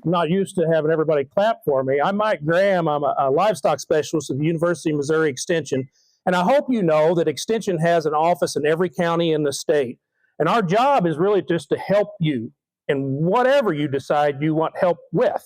not used to having everybody clap for me. I'm Mike Graham. I'm a livestock specialist at the University of Missouri Extension. And I hope you know that Extension has an office in every county in the state. And our job is really just to help you in whatever you decide you want help with.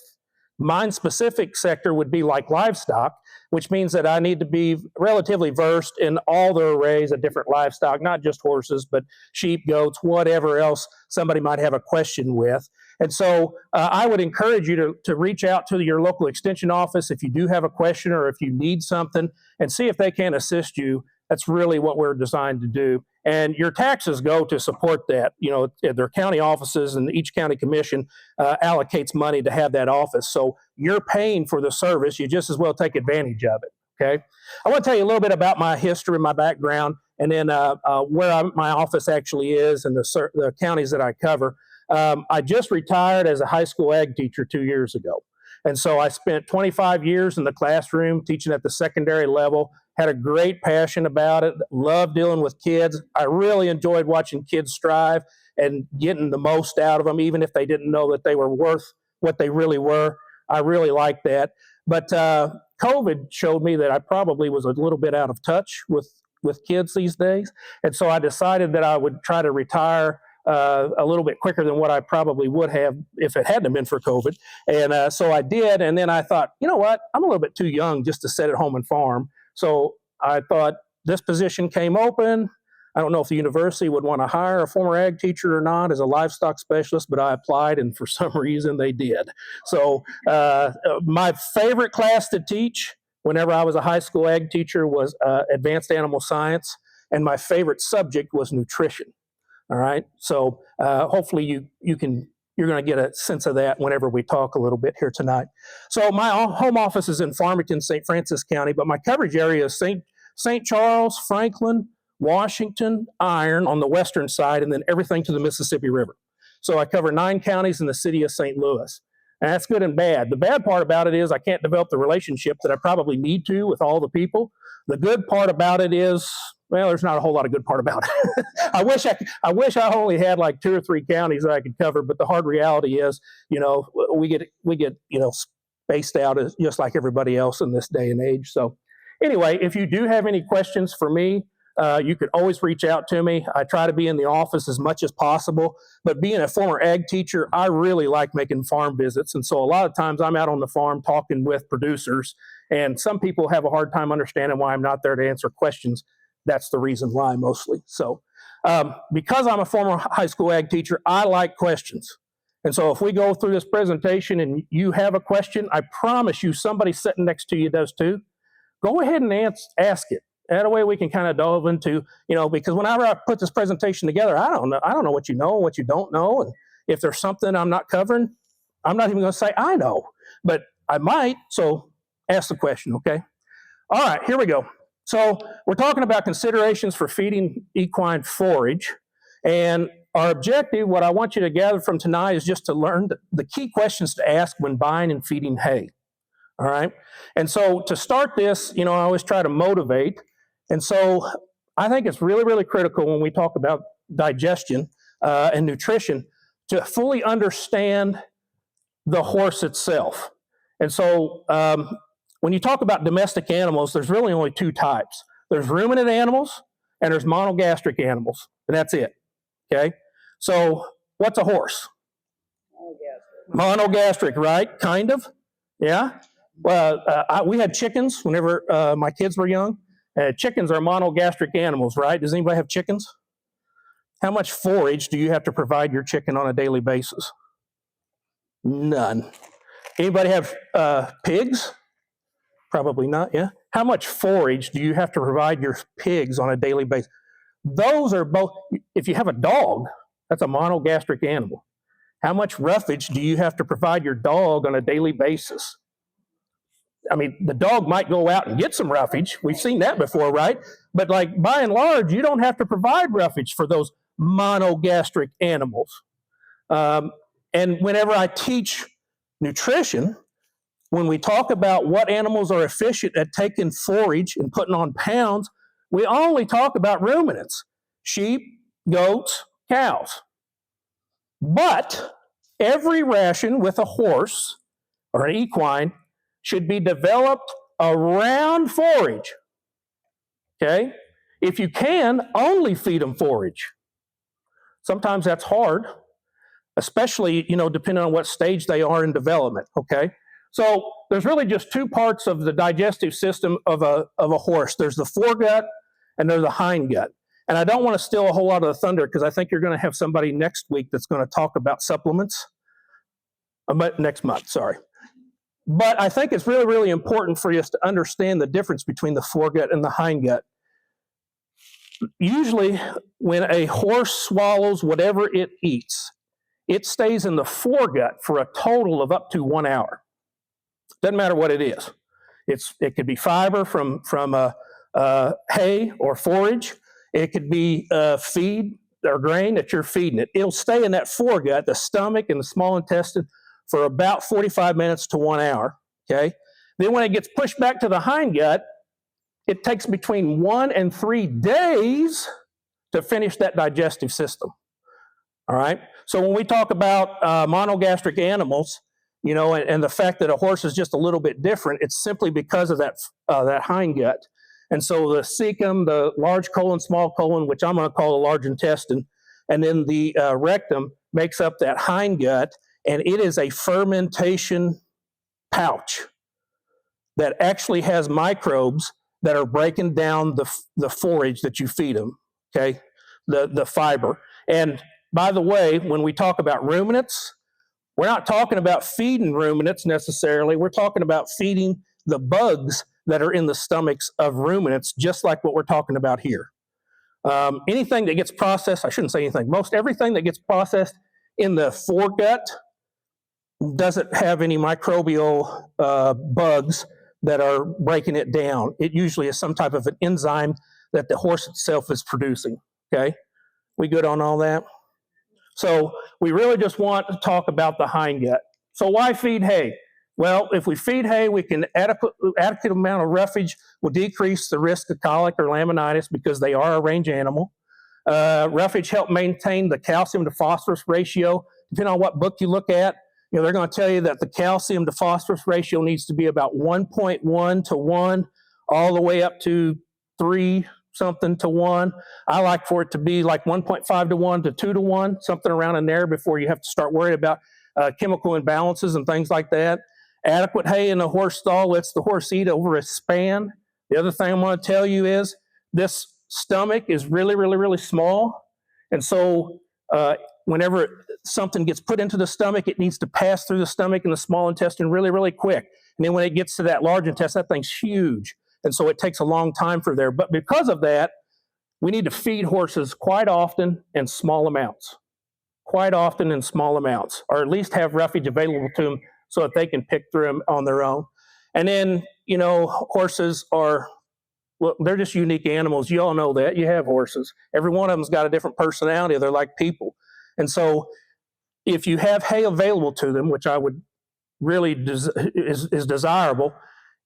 My specific sector would be like livestock, which means that I need to be relatively versed in all the arrays of different livestock, not just horses, but sheep, goats, whatever else somebody might have a question with. And so I would encourage you to reach out to your local extension office if you do have a question or if you need something, and see if they can assist you. That's really what we're designed to do. And your taxes go to support that. You know, their county offices, and each county commission allocates money to have that office. So you're paying for the service. You just as well take advantage of it. Okay. I want to tell you a little bit about my history, my background, and then where my office actually is and the counties that I cover. I just retired as a high school ag teacher 2 years ago. And so I spent 25 years in the classroom teaching at the secondary level, had a great passion about it, loved dealing with kids. I really enjoyed watching kids strive and getting the most out of them, even if they didn't know that they were worth what they really were. I really liked that. But COVID showed me that I probably was a little bit out of touch with kids these days. And so I decided that I would try to retire a little bit quicker than what I probably would have if it hadn't been for COVID. And so I did. And then I thought, you know what? I'm a little bit too young just to sit at home and farm. So I thought this position came open. I don't know if the university would want to hire a former ag teacher or not as a livestock specialist, but I applied, and for some reason they did. So my favorite class to teach whenever I was a high school ag teacher was advanced animal science, and my favorite subject was nutrition. All right. So hopefully you're going to get a sense of that whenever we talk a little bit here tonight. So my home office is in Farmington, St. Francis County, but my coverage area is St. Charles, Franklin, Washington, Iron on the western side, and then everything to the Mississippi River. So I cover 9 counties in the city of St. Louis. And that's good and bad. The bad part about it is I can't develop the relationship that I probably need to with all the people. The good part about it is, well, there's not a whole lot of good part about it. I wish I only had like 2 or 3 counties that I could cover, but the hard reality is, you know, we get spaced out as just like everybody else in this day and age. So anyway, if you do have any questions for me, you can always reach out to me. I try to be in the office as much as possible, but being a former ag teacher, I really like making farm visits. And so a lot of times I'm out on the farm talking with producers, and some people have a hard time understanding why I'm not there to answer questions. That's the reason why mostly. So because I'm a former high school ag teacher, I like questions. And so if we go through this presentation and you have a question, I promise you somebody sitting next to you does too. Go ahead and ask it. That way we can kind of delve into, because whenever I put this presentation together, I don't know what you know, what you don't know. And if there's something I'm not covering, I'm not even going to say I know, but I might. So ask the question, okay? All right, here we go. So we're talking about considerations for feeding equine forage. And our objective, what I want you to gather from tonight, is just to learn the key questions to ask when buying and feeding hay. All right. And so to start this, I always try to motivate. And so I think it's really, really critical when we talk about digestion and nutrition to fully understand the horse itself. And so when you talk about domestic animals, there's really only 2 types. There's ruminant animals and there's monogastric animals, and that's it. Okay. So what's a horse? Monogastric, right? Kind of. Yeah. Well, we had chickens whenever my kids were young. Chickens are monogastric animals, right? Does anybody have chickens? How much forage do you have to provide your chicken on a daily basis? None. Anybody have pigs? Probably not, yeah. How much forage do you have to provide your pigs on a daily basis? Those are both, if you have a dog, that's a monogastric animal. How much roughage do you have to provide your dog on a daily basis? I mean, the dog might go out and get some roughage. We've seen that before, right? But like by and large, you don't have to provide roughage for those monogastric animals. And whenever I teach nutrition, when we talk about what animals are efficient at taking forage and putting on pounds, we only talk about ruminants, sheep, goats, cows. But Every ration with a horse or an equine should be developed around forage. Okay? If you can, only feed them forage. Sometimes that's hard, especially, depending on what stage they are in development, okay? So there's really just two parts of the digestive system of a horse. There's the foregut and there's the hindgut. And I don't want to steal a whole lot of the thunder because I think you're going to have somebody next week that's going to talk about supplements. Next month, sorry. But I think it's really, really important for us to understand the difference between the foregut and the hindgut. Usually, when a horse swallows whatever it eats, it stays in the foregut for a total of up to 1 hour. Doesn't matter what it is. It could be fiber from hay or forage. It could be feed or grain that you're feeding it. It'll stay in that foregut, the stomach and the small intestine, for about 45 minutes to 1 hour. Okay. Then when it gets pushed back to the hindgut, it takes between 1 and 3 days to finish that digestive system. All right. So when we talk about monogastric animals, and the fact that a horse is just a little bit different, it's simply because of that hindgut. And so the cecum, the large colon, small colon, which I'm going to call the large intestine, and then the rectum makes up that hindgut, and it is a fermentation pouch that actually has microbes that are breaking down the forage that you feed them, okay, the fiber. And by the way, when we talk about ruminants, we're not talking about feeding ruminants necessarily. We're talking about feeding the bugs that are in the stomachs of ruminants, just like what we're talking about here. Anything that gets processed, I shouldn't say anything, most everything that gets processed in the foregut doesn't have any microbial bugs that are breaking it down. It usually is some type of an enzyme that the horse itself is producing, okay? We good on all that? So we really just want to talk about the hindgut. So why feed hay? Well, if we feed hay, we can adequate amount of roughage will decrease the risk of colic or laminitis because they are a range animal. Roughage help maintain the calcium to phosphorus ratio. Depending on what book you look at, they're going to tell you that the calcium to phosphorus ratio needs to be about 1.1 to 1, all the way up to 3 something to 1. I like for it to be like 1.5 to 1 to 2 to 1, something around in there before you have to start worrying about chemical imbalances and things like that. Adequate hay in the horse stall lets the horse eat over a span. The other thing I'm going to tell you is this stomach is really, really, really small. And so whenever something gets put into the stomach, it needs to pass through the stomach and the small intestine really, really quick. And then when it gets to that large intestine, that thing's huge. And so it takes a long time for there. But because of that, we need to feed horses quite often in small amounts. Quite often in small amounts. Or at least have roughage available to them so that they can pick through them on their own. And then, horses are, well, they're just unique animals. You all know that. You have horses. Every one of them's got a different personality. They're like people. And so if you have hay available to them, which I would really is desirable,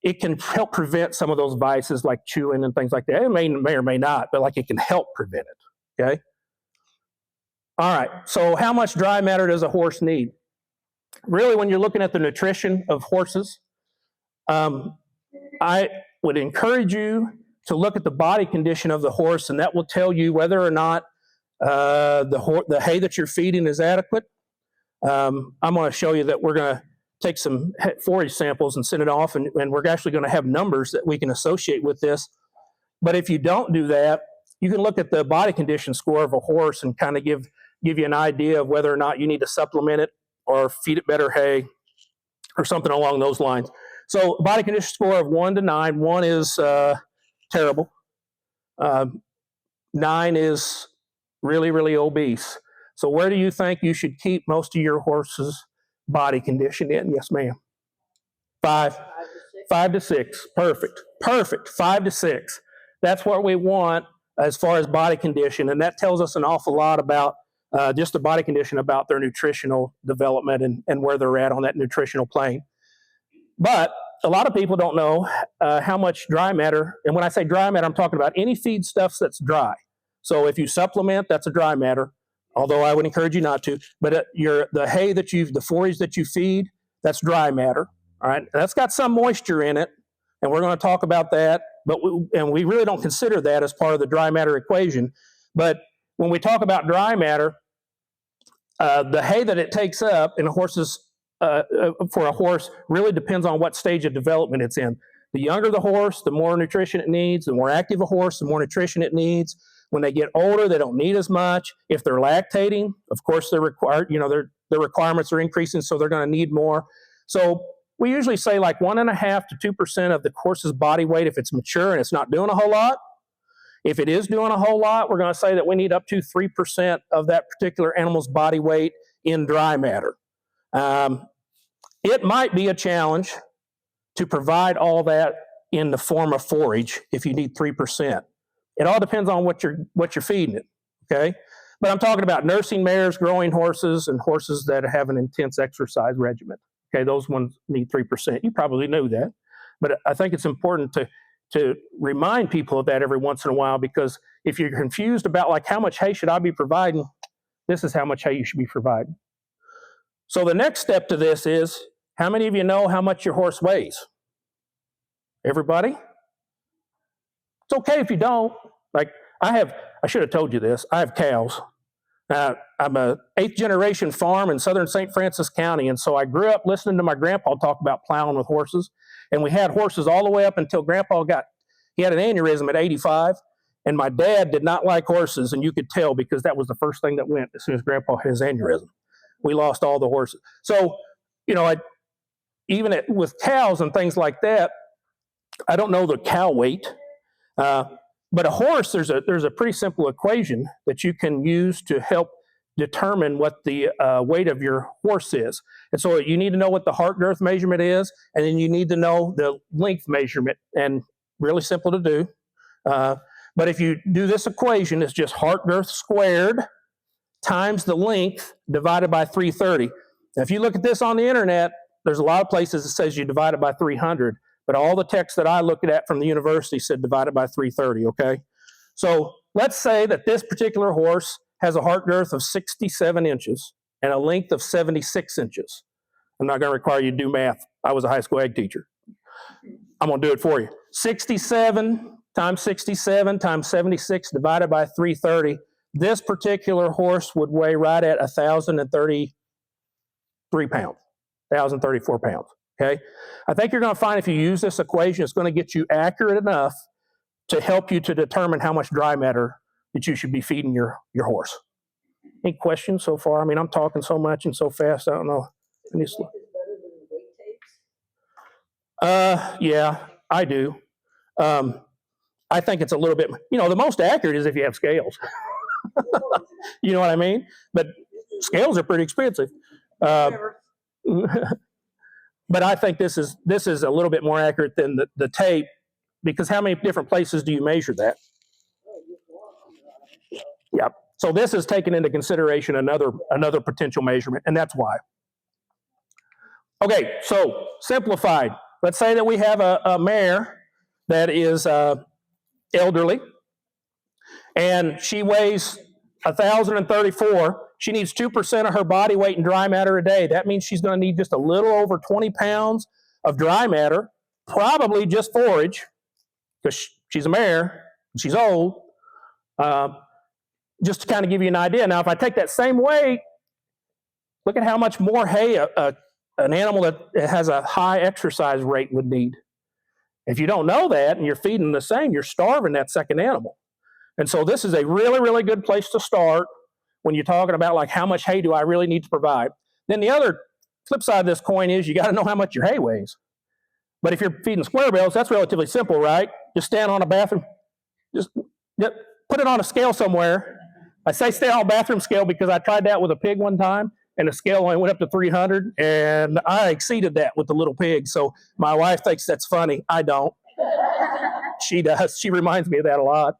it can help prevent some of those vices like chewing and things like that. It may or may not, but like it can help prevent it, okay? All right, so how much dry matter does a horse need? Really, when you're looking at the nutrition of horses, I would encourage you to look at the body condition of the horse, and that will tell you whether or not the hay that you're feeding is adequate. I'm going to show you that we're going to take some forage samples and send it off, and we're actually going to have numbers that we can associate with this. But if you don't do that, you can look at the body condition score of a horse and kind of give you an idea of whether or not you need to supplement it or feed it better hay or something along those lines. So body condition score of 1 to 9. 1 is terrible. 9 is really, really obese. So where do you think you should keep most of your horse's body condition in? Yes, ma'am. 5. 5 to 6. Perfect. 5 to 6. That's what we want as far as body condition, and that tells us an awful lot about just the body condition, about their nutritional development and where they're at on that nutritional plane. But a lot of people don't know how much dry matter, and when I say dry matter, I'm talking about any feedstuffs that's dry. So if you supplement, that's a dry matter. although I would encourage you not to. But the forage that you feed, that's dry matter. All right, that's got some moisture in it, and we're going to talk about that. But we really don't consider that as part of the dry matter equation. But when we talk about dry matter, the hay that it takes up in for a horse really depends on what stage of development it's in. The younger the horse, the more nutrition it needs. The more active a horse, the more nutrition it needs. When they get older, they don't need as much. If they're lactating, of course, they're required. Their requirements are increasing, so they're going to need more. So we usually say like 1.5% to 2% of the horse's body weight if it's mature and it's not doing a whole lot. If it is doing a whole lot, we're going to say that we need up to 3% of that particular animal's body weight in dry matter. It might be a challenge to provide all that in the form of forage if you need 3%. It all depends on what you're feeding it, okay? But I'm talking about nursing mares, growing horses, and horses that have an intense exercise regimen. Okay, those ones need 3%. You probably knew that, but I think it's important to remind people of that every once in a while, because if you're confused about like how much hay should I be providing, this is how much hay you should be providing. So the next step to this is, how many of you know how much your horse weighs? Everybody? It's okay if you don't. Like I should have told you this, I have cows. I'm a 8th generation farm in southern St. Francis County, and so I grew up listening to my grandpa talk about plowing with horses, and we had horses all the way up until grandpa he had an aneurysm at 85, and my dad did not like horses, and you could tell because that was the first thing that went as soon as grandpa had his aneurysm. We lost all the horses. So, even with cows and things like that, I don't know the cow weight, but a horse, there's a pretty simple equation that you can use to help determine what the weight of your horse is. And so you need to know what the heart girth measurement is, and then you need to know the length measurement, and really simple to do. But if you do this equation, it's just heart girth squared times the length divided by 330. Now, if you look at this on the internet, there's a lot of places that says you divide it by 300. But all the texts that I looked at from the university said divided by 330, okay? So let's say that this particular horse has a heart girth of 67 inches and a length of 76 inches. I'm not going to require you to do math. I was a high school ag teacher. I'm going to do it for you. 67 times 76 divided by 330. This particular horse would weigh right at 1,033 pounds, 1,034 pounds. Okay, I think you're going to find if you use this equation, it's going to get you accurate enough to help you to determine how much dry matter that you should be feeding your horse. Any questions so far? I mean, I'm talking so much and so fast, I don't know. Yeah, I do. I think it's a little bit, the most accurate is if you have scales. You know what I mean? But scales are pretty expensive. But I think this is a little bit more accurate than the tape, because how many different places do you measure that? Yep. So this is taking into consideration another potential measurement, and that's why. Okay, so simplified. Let's say that we have a mare that is elderly, and she weighs 1,034. She needs 2% of her body weight in dry matter a day. That means she's going to need just a little over 20 pounds of dry matter, probably just forage, because she's a mare, and she's old, just to kind of give you an idea. Now, if I take that same weight, look at how much more hay an animal that has a high exercise rate would need. If you don't know that and you're feeding the same, you're starving that second animal. And so this is a really, really good place to start when you're talking about like how much hay do I really need to provide. Then the other flip side of this coin is you got to know how much your hay weighs. But if you're feeding square bales, that's relatively simple, right? Just stand on a bathroom, just put it on a scale somewhere. I say stay on a bathroom scale because I tried that with a pig one time, and the scale only went up to 300, and I exceeded that with the little pig. So my wife thinks that's funny. I don't. She does. She reminds me of that a lot.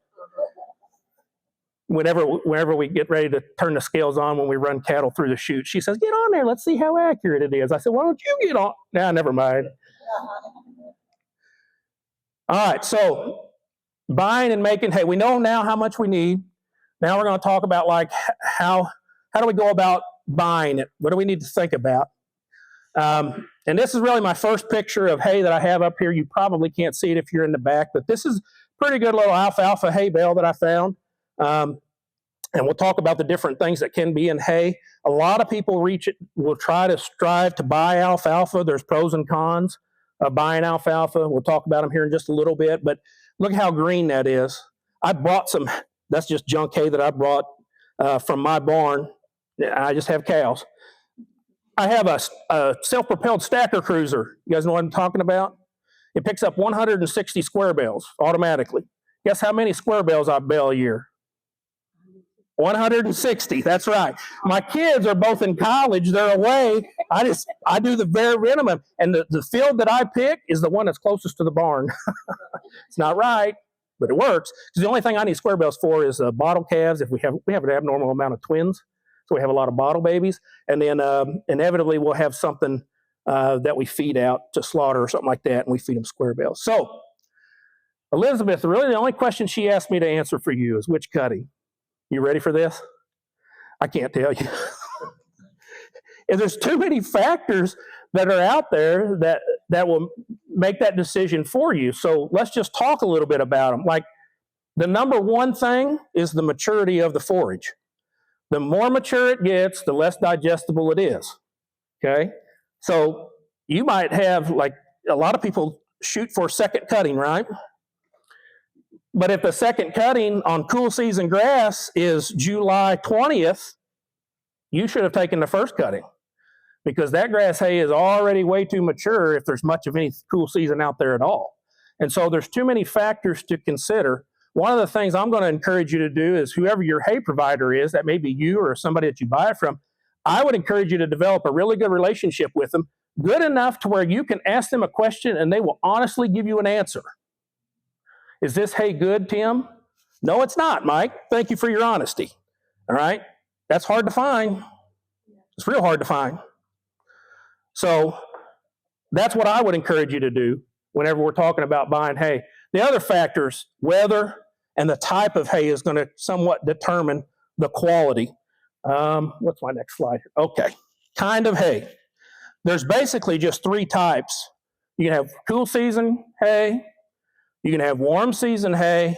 Whenever we get ready to turn the scales on when we run cattle through the chute, she says, "Get on there, let's see how accurate it is." I said, "Why don't you get on?" Nah, never mind. All right, so buying and making hay. We know now how much we need. Now we're going to talk about like how how do we go about buying it? What do we need to think about? And this is really my first picture of hay that I have up here. You probably can't see it if you're in the back, but this is pretty good little alfalfa hay bale that I found. And we'll talk about the different things that can be in hay. A lot of people will try to strive to buy alfalfa. There's pros and cons of buying alfalfa. We'll talk about them here in just a little bit, but look how green that is. I bought some, that's just junk hay that I brought from my barn. I just have cows. I have a self-propelled stacker cruiser. You guys know what I'm talking about? It picks up 160 square bales automatically. Guess how many square bales I bale a year? 160, that's right. My kids are both in college, they're away. I do the bare minimum. And the field that I pick is the one that's closest to the barn. It's not right, but it works. Because the only thing I need square bales for is bottle calves. If we have an abnormal amount of twins, so we have a lot of bottle babies. And then inevitably we'll have something that we feed out to slaughter or something like that, and we feed them square bales. So, Elizabeth, really the only question she asked me to answer for you is which cutting? You ready for this? I can't tell you. And there's too many factors that are out there that will make that decision for you. So let's just talk a little bit about them. Like the number one thing is the maturity of the forage. The more mature it gets, the less digestible it is. Okay? So you might have, like a lot of people shoot for second cutting, right? But if the second cutting on cool season grass is July 20th, you should have taken the first cutting because that grass hay is already way too mature if there's much of any cool season out there at all. And so there's too many factors to consider. One of the things I'm going to encourage you to do is whoever your hay provider is, that may be you or somebody that you buy it from, I would encourage you to develop a really good relationship with them, good enough to where you can ask them a question and they will honestly give you an answer. Is this hay good, Tim? No, it's not, Mike. Thank you for your honesty. All right? That's hard to find. It's real hard to find. So that's what I would encourage you to do whenever we're talking about buying hay. The other factors, weather and the type of hay, is going to somewhat determine the quality. What's my next slide here? Okay. Kind of hay. There's basically just three types. You can have cool season hay, you can have warm season hay,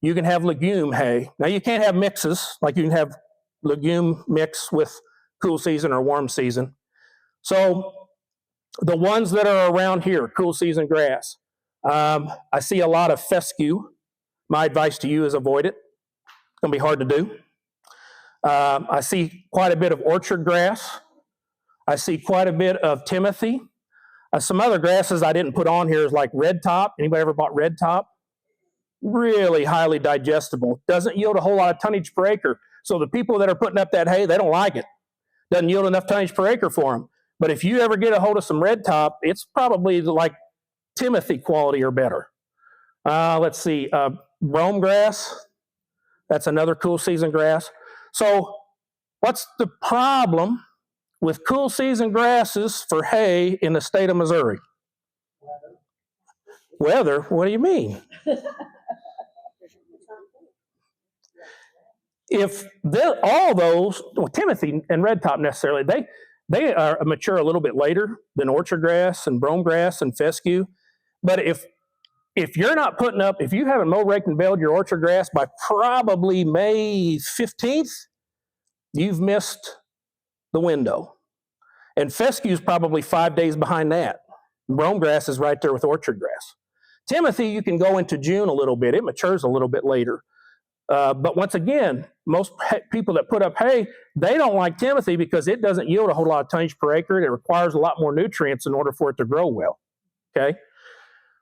you can have legume hay. Now you can't have mixes, like you can have legume mix with cool season or warm season. So the ones that are around here, cool season grass, I see a lot of fescue. My advice to you is avoid it. It's going to be hard to do. I see quite a bit of orchard grass. I see quite a bit of timothy. Some other grasses I didn't put on here is like red top. Anybody ever bought red top? Really highly digestible. Doesn't yield a whole lot of tonnage per acre. So the people that are putting up that hay, they don't like it. Doesn't yield enough tonnage per acre for them. But if you ever get a hold of some red top, it's probably like timothy quality or better. Let's see, brome grass. That's another cool season grass. So what's the problem with cool season grasses for hay in the state of Missouri? Weather? What do you mean? If all those, well, timothy and red top necessarily, they are mature a little bit later than orchard grass and brome grass and fescue. But if you're not putting up, if you haven't mow, raked, and baled your orchard grass by probably May 15th, you've missed the window. And fescue is probably 5 days behind that. Brome grass is right there with orchard grass. Timothy, you can go into June a little bit. It matures a little bit later. But once again, most people that put up hay, they don't like timothy because it doesn't yield a whole lot of tonnage per acre. It requires a lot more nutrients in order for it to grow well. Okay?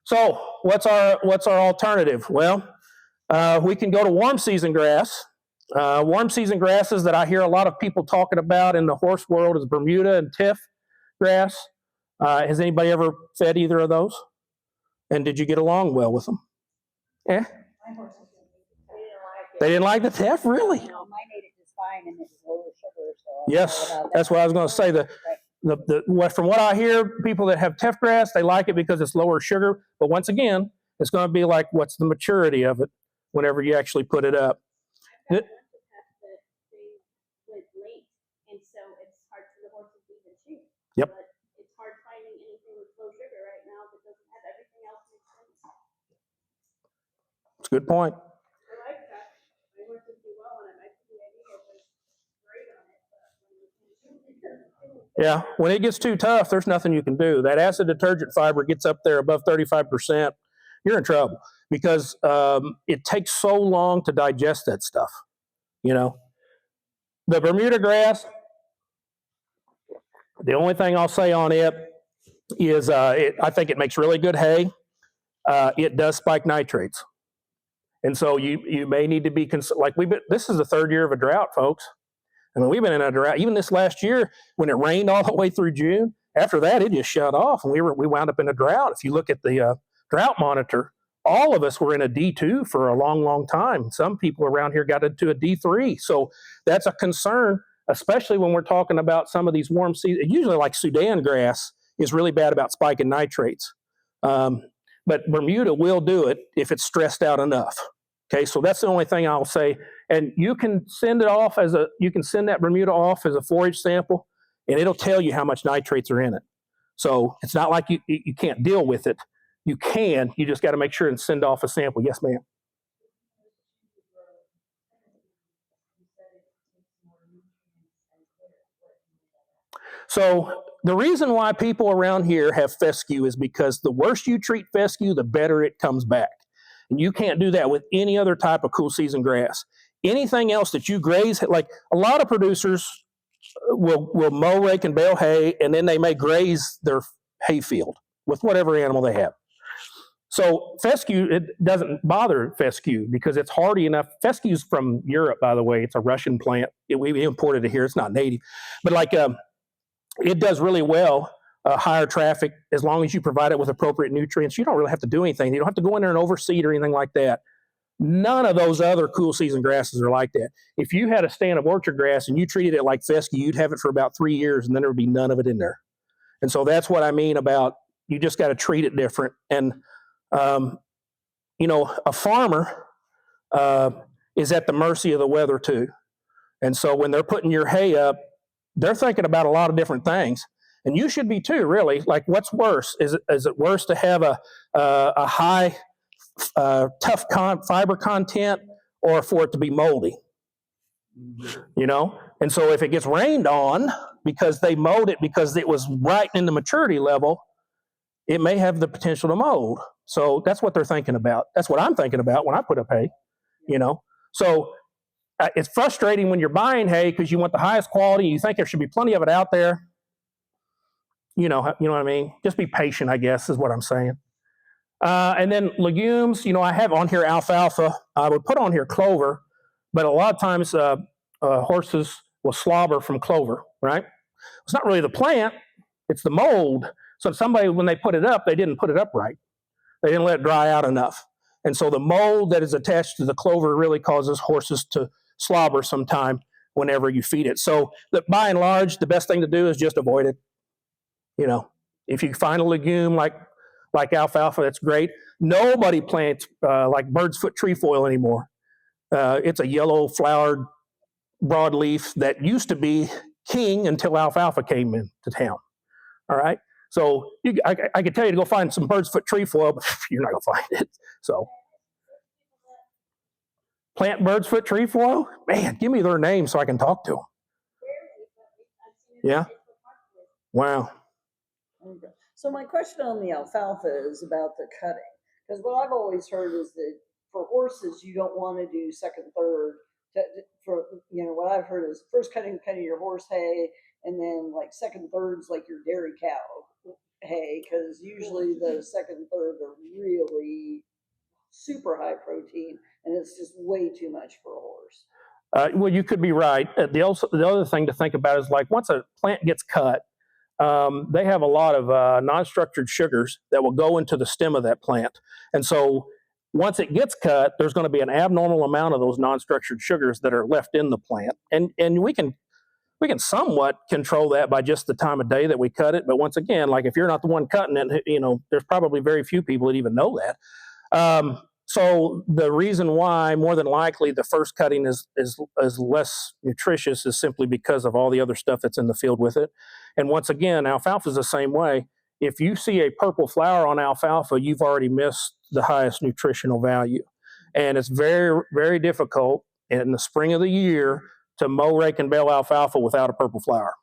So what's our alternative? Well, we can go to warm season grass. Warm season grasses that I hear a lot of people talking about in the horse world is Bermuda and Tiff grass. Has anybody ever fed either of those? And did you get along well with them? Yeah? They didn't like the Tiff, really? No, mine ate it just fine, and it was lower sugar. So yes, that's what I was going to say. From what I hear, people that have teff grass, they like it because it's lower sugar. But once again, it's going to be like, what's the maturity of it whenever you actually put it up? Yep. But it's hard finding anything with low sugar right now that doesn't have everything else mixed in. It's a good point. I like that. My horses do well on it. My PID was great on it, but Yeah, when it gets too tough, there's nothing you can do. That acid detergent fiber gets up there above 35%, you're in trouble because it takes so long to digest that stuff. You know, the Bermuda grass, the only thing I'll say on it is I think it makes really good hay. It does spike nitrates. And so you may need to be, this is the third year of a drought, folks. I mean, we've been in a drought. Even this last year, when it rained all the way through June, after that, it just shut off, and we wound up in a drought. If you look at the drought monitor, all of us were in a D2 for a long, long time. Some people around here got into a D3. So that's a concern, especially when we're talking about some of these warm seasons. Usually, like Sudan grass is really bad about spiking nitrates. But Bermuda will do it if it's stressed out enough. Okay, so that's the only thing I'll say. And you can send that Bermuda off as a forage sample, and it'll tell you how much nitrates are in it. So it's not like you can't deal with it. You can. You just got to make sure and send off a sample. Yes, ma'am. So the reason why people around here have fescue is because the worse you treat fescue, the better it comes back. And you can't do that with any other type of cool season grass. Anything else that you graze, like a lot of producers will mow, rake, and bale hay, and then they may graze their hay field with whatever animal they have. So fescue, it doesn't bother fescue because it's hardy enough. Fescue's from Europe, by the way. It's a Russian plant. We imported it here. It's not native. But it does really well, higher traffic, as long as you provide it with appropriate nutrients. You don't really have to do anything. You don't have to go in there and overseed or anything like that. None of those other cool season grasses are like that. If you had a stand of orchard grass and you treated it like fescue, you'd have it for about 3 years, and then there would be none of it in there. And so that's what I mean about you just got to treat it different. And, a farmer is at the mercy of the weather too. And so when they're putting your hay up, they're thinking about a lot of different things. And you should be too, really. Like, what's worse? Is it worse to have a high tough fiber content, or for it to be moldy? And so if it gets rained on because they mowed it because it was right in the maturity level, it may have the potential to mold. So that's what they're thinking about. That's what I'm thinking about when I put up hay. So it's frustrating when you're buying hay because you want the highest quality. You think there should be plenty of it out there. You know what I mean? Just be patient, I guess, is what I'm saying. And then legumes, I have on here alfalfa. I would put on here clover, but a lot of times horses will slobber from clover, right? It's not really the plant, it's the mold. So somebody, when they put it up, they didn't put it up right. They didn't let it dry out enough. And so the mold that is attached to the clover really causes horses to slobber sometime whenever you feed it. So by and large, the best thing to do is just avoid it. If you find a legume like alfalfa, that's great. Nobody plants like bird's foot trefoil anymore. It's a yellow flowered broadleaf that used to be king until alfalfa came into town. All right. So I could tell you to go find some bird's foot trefoil, but you're not going to find it. So plant bird's foot trefoil? Man, give me their name so I can talk to them. Yeah. Wow. Okay. So my question on the alfalfa is about the cutting, because what I've always heard is that for horses you don't want to do second, third. What I've heard is first cutting your horse hay, and then like second, thirds like your dairy cow hay, because usually the second, third are really super high protein, and it's just way too much for a horse. Well, you could be right. The other thing to think about is, like, once a plant gets cut, they have a lot of non-structured sugars that will go into the stem of that plant. And so once it gets cut, there's going to be an abnormal amount of those non-structured sugars that are left in the plant. And we can somewhat control that by just the time of day that we cut it. But once again, like, if you're not the one cutting it, there's probably very few people that even know that. So the reason why, more than likely, the first cutting is less nutritious is simply because of all the other stuff that's in the field with it. And once again, alfalfa is the same way. If you see a purple flower on alfalfa, you've already missed the highest nutritional value. And it's very, very difficult in the spring of the year to mow, rake, and bale alfalfa without a purple flower,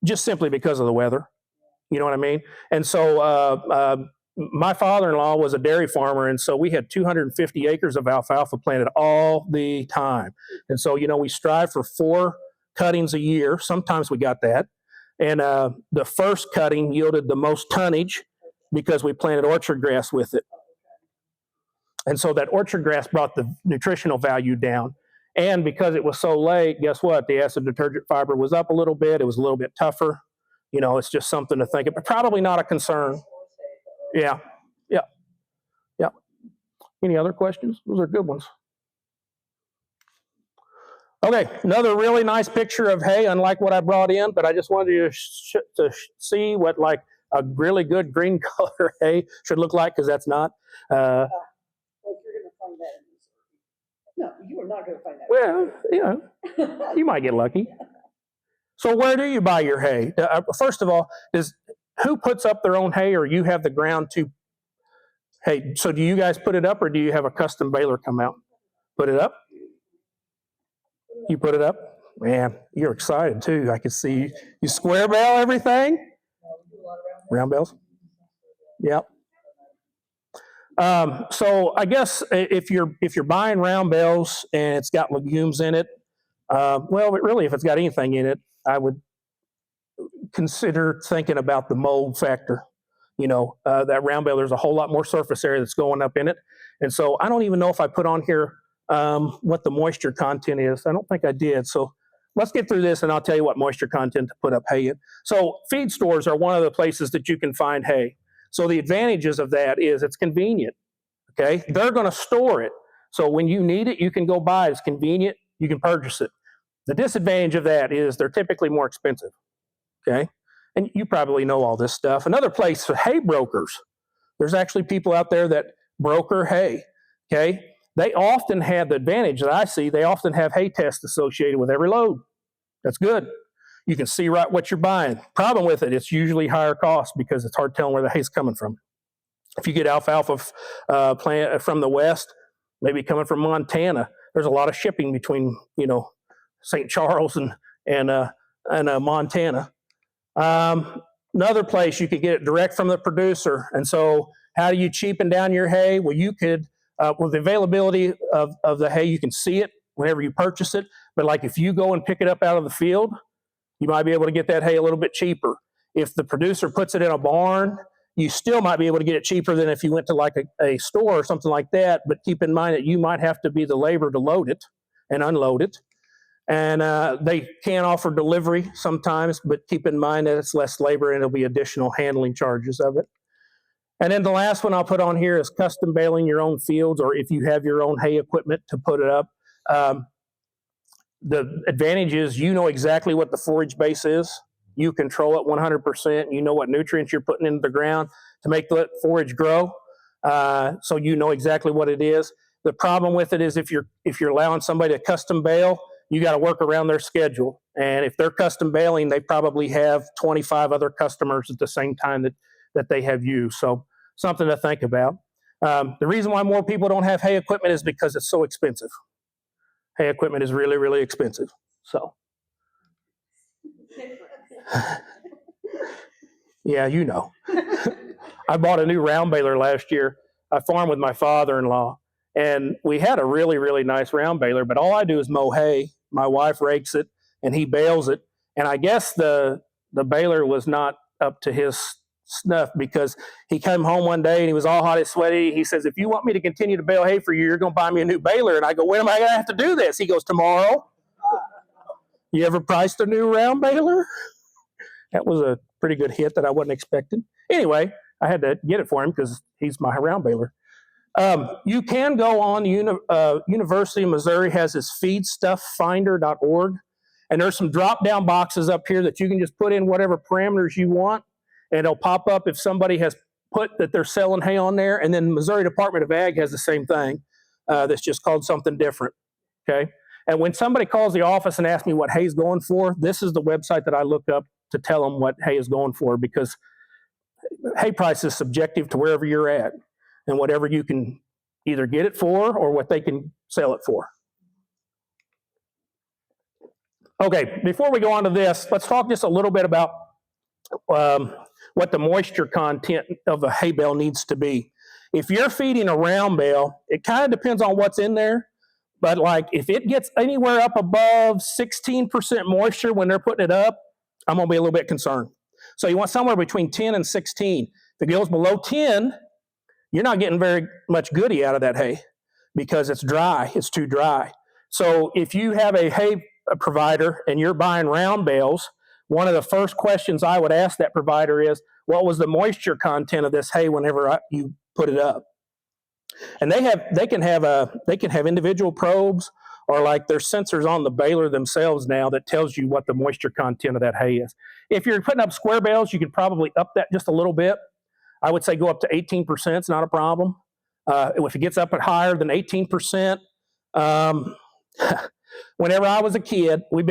just simply because of the weather. You know what I mean? And so my father-in-law was a dairy farmer, and so we had 250 acres of alfalfa planted all the time. And so, we strive for 4 cuttings a year. Sometimes we got that. And the first cutting yielded the most tonnage because we planted orchard grass with it. And so that orchard grass brought the nutritional value down. And because it was so late, guess what? The acid detergent fiber was up a little bit. It was a little bit tougher. It's just something to think about. Probably not a concern. Yeah. Any other questions? Those are good ones. Okay, another really nice picture of hay, unlike what I brought in, but I just wanted you to see what like a really good green color hay should look like, because that's not. Well, you're going to find that in Missouri. No, you are not going to find that. Well, you might get lucky. So where do you buy your hay? First of all, who puts up their own hay, or you have the ground to? Hey, so do you guys put it up, or do you have a custom baler come out? Put it up? You put it up? Man, you're excited too. I can see you square bale everything? Round bales? Yep. So I guess if you're buying round bales and it's got legumes in it, well, really, if it's got anything in it, I would consider thinking about the mold factor. That round bale, there's a whole lot more surface area that's going up in it. And so I don't even know if I put on here what the moisture content is. I don't think I did. So let's get through this and I'll tell you what moisture content to put up hay in. So feed stores are one of the places that you can find hay. So the advantages of that is it's convenient. Okay. They're going to store it. So when you need it, you can go buy it. It's convenient. You can purchase it. The disadvantage of that is they're typically more expensive. Okay. And you probably know all this stuff. Another place for hay brokers. There's actually people out there that broker hay. Okay. They often have the advantage that I see. They often have hay tests associated with every load. That's good. You can see right what you're buying. Problem with it, it's usually higher cost because it's hard telling where the hay's coming from. If you get alfalfa plant from the west, maybe coming from Montana, there's a lot of shipping between St. Charles and Montana. Another place you could get it direct from the producer. And so how do you cheapen down your hay? Well, you could, with the availability of the hay, you can see it whenever you purchase it. But like if you go and pick it up out of the field, you might be able to get that hay a little bit cheaper. If the producer puts it in a barn, you still might be able to get it cheaper than if you went to like a store or something like that. But keep in mind that you might have to be the labor to load it and unload it. And they can offer delivery sometimes, but keep in mind that it's less labor and it'll be additional handling charges of it. And then the last one I'll put on here is custom baling your own fields, or if you have your own hay equipment to put it up. The advantage is you know exactly what the forage base is. You control it 100%. You know what nutrients you're putting into the ground to make the forage grow. So you know exactly what it is. The problem with it is if you're allowing somebody to custom bale, you got to work around their schedule. And if they're custom baling, they probably have 25 other customers at the same time that they have you. So something to think about. The reason why more people don't have hay equipment is because it's so expensive. Hay equipment is really, really expensive. So, yeah, you know. I bought a new round baler last year. I farmed with my father-in-law, and we had a really, really nice round baler, but all I do is mow hay. My wife rakes it, and he bales it. And I guess the baler was not up to his snuff because he came home one day and he was all hot and sweaty. He says, if you want me to continue to bale hay for you, you're going to buy me a new baler. And I go, when am I going to have to do this? He goes, tomorrow. You ever priced a new round baler? That was a pretty good hit that I wasn't expecting. Anyway, I had to get it for him because he's my round baler. You can go on, University of Missouri has this feedstufffinder.org, and there's some drop-down boxes up here that you can just put in whatever parameters you want, and it'll pop up if somebody has put that they're selling hay on there, and then Missouri Department of Ag has the same thing that's just called something different, okay? And when somebody calls the office and asks me what hay's going for, this is the website that I look up to tell them what hay is going for, because hay price is subjective to wherever you're at and whatever you can either get it for or what they can sell it for. Okay, before we go on to this, let's talk just a little bit about what the moisture content of a hay bale needs to be. If you're feeding a round bale, it kind of depends on what's in there, but like if it gets anywhere up above 16% moisture when they're putting it up, I'm going to be a little bit concerned. So you want somewhere between 10 and 16. If it goes below 10, you're not getting very much goodie out of that hay because it's dry, it's too dry. So if you have a hay provider and you're buying round bales, one of the first questions I would ask that provider is, what was the moisture content of this hay whenever you put it up? And they can have individual probes, or like there's sensors on the baler themselves now that tells you what the moisture content of that hay is. If you're putting up square bales, you can probably up that just a little bit. I would say go up to 18%. It's not a problem. If it gets up at higher than 18%, whenever I was a kid, we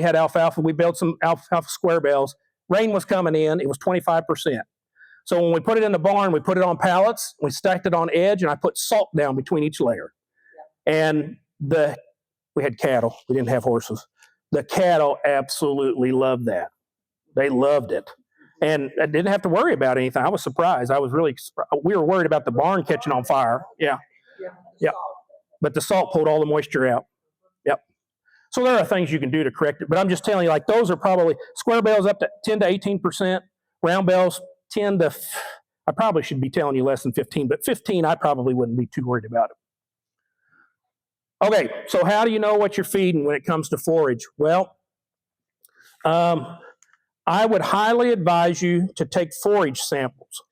had alfalfa. We built some alfalfa square bales. Rain was coming in. It was 25%. So when we put it in the barn, we put it on pallets. We stacked it on edge, and I put salt down between each layer. And we had cattle. We didn't have horses. The cattle absolutely loved that. They loved it. And I didn't have to worry about anything. I was surprised. We were worried about the barn catching on fire. Yeah. But the salt pulled all the moisture out. Yep. So there are things you can do to correct it. But I'm just telling you, like, those are probably square bales up to 10 to 18%, round bales 10 to, I probably should be telling you less than 15, but 15, I probably wouldn't be too worried about it. Okay, so how do you know what you're feeding when it comes to forage? Well, I would highly advise you to take forage samples.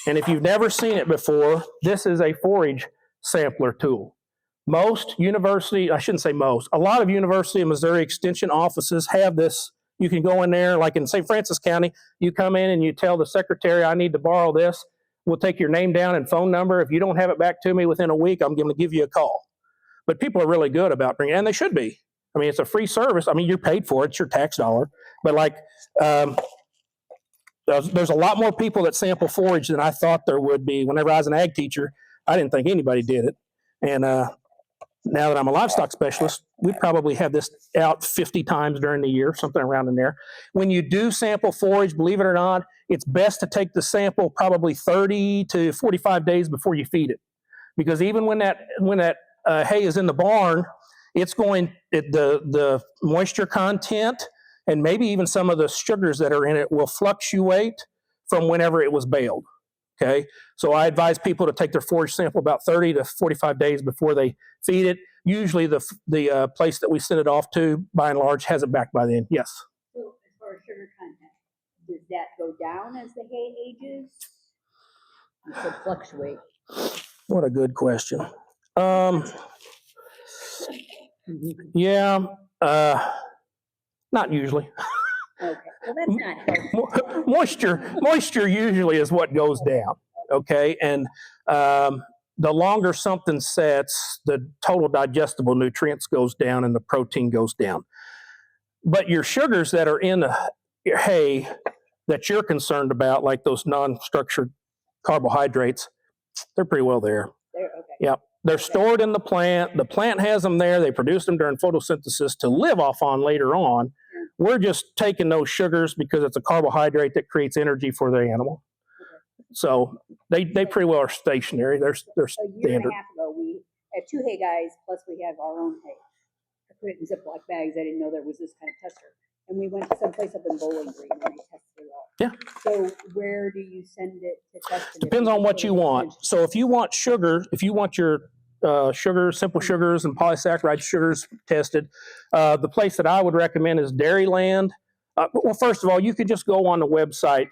And if you've never seen it before, this is a forage sampler tool. A lot of University of Missouri Extension offices have this. You can go in there, like in St. Francis County, you come in and you tell the secretary, I need to borrow this. We'll take your name down and phone number. If you don't have it back to me within a week, I'm going to give you a call. But people are really good about bringing it, and they should be. I mean, it's a free service. I mean, you're paid for it. It's your tax dollar. But like, there's a lot more people that sample forage than I thought there would be. Whenever I was an ag teacher, I didn't think anybody did it. And now that I'm a livestock specialist, we probably have this out 50 times during the year, something around in there. When you do sample forage, believe it or not, it's best to take the sample probably 30 to 45 days before you feed it. Because even when that hay is in the barn, the moisture content and maybe even some of the sugars that are in it will fluctuate from whenever it was baled. Okay, so I advise people to take their forage sample about 30 to 45 days before they feed it. Usually the place that we send it off to, by and large, has it back by then. Yes? So as far as sugar content, does that go down as the hay ages? You said fluctuate. What a good question. Yeah, not usually. Okay, well that's not helpful. Moisture usually is what goes down, okay? And the longer something sets, the total digestible nutrients goes down and the protein goes down. But your sugars that are in your hay that you're concerned about, like those non-structured carbohydrates, they're pretty well there. Okay. Yep. They're stored in the plant. The plant has them there. They produce them during photosynthesis to live off on later on. We're just taking those sugars because it's a carbohydrate that creates energy for the animal. So they pretty well are stationary. They're A year and standard. a half ago, we had 2 hay guys, plus we have our own hay. I put it in Ziploc bags. I didn't know there was this kind of tester. And we went to someplace up in Bowling Green and they tested it all. Yeah. So where do you send it to test it? Depends on what you want. So if you want sugar, if you want your simple sugars and polysaccharide sugars tested, the place that I would recommend is Dairyland. Well, first of all, you could just go on the website,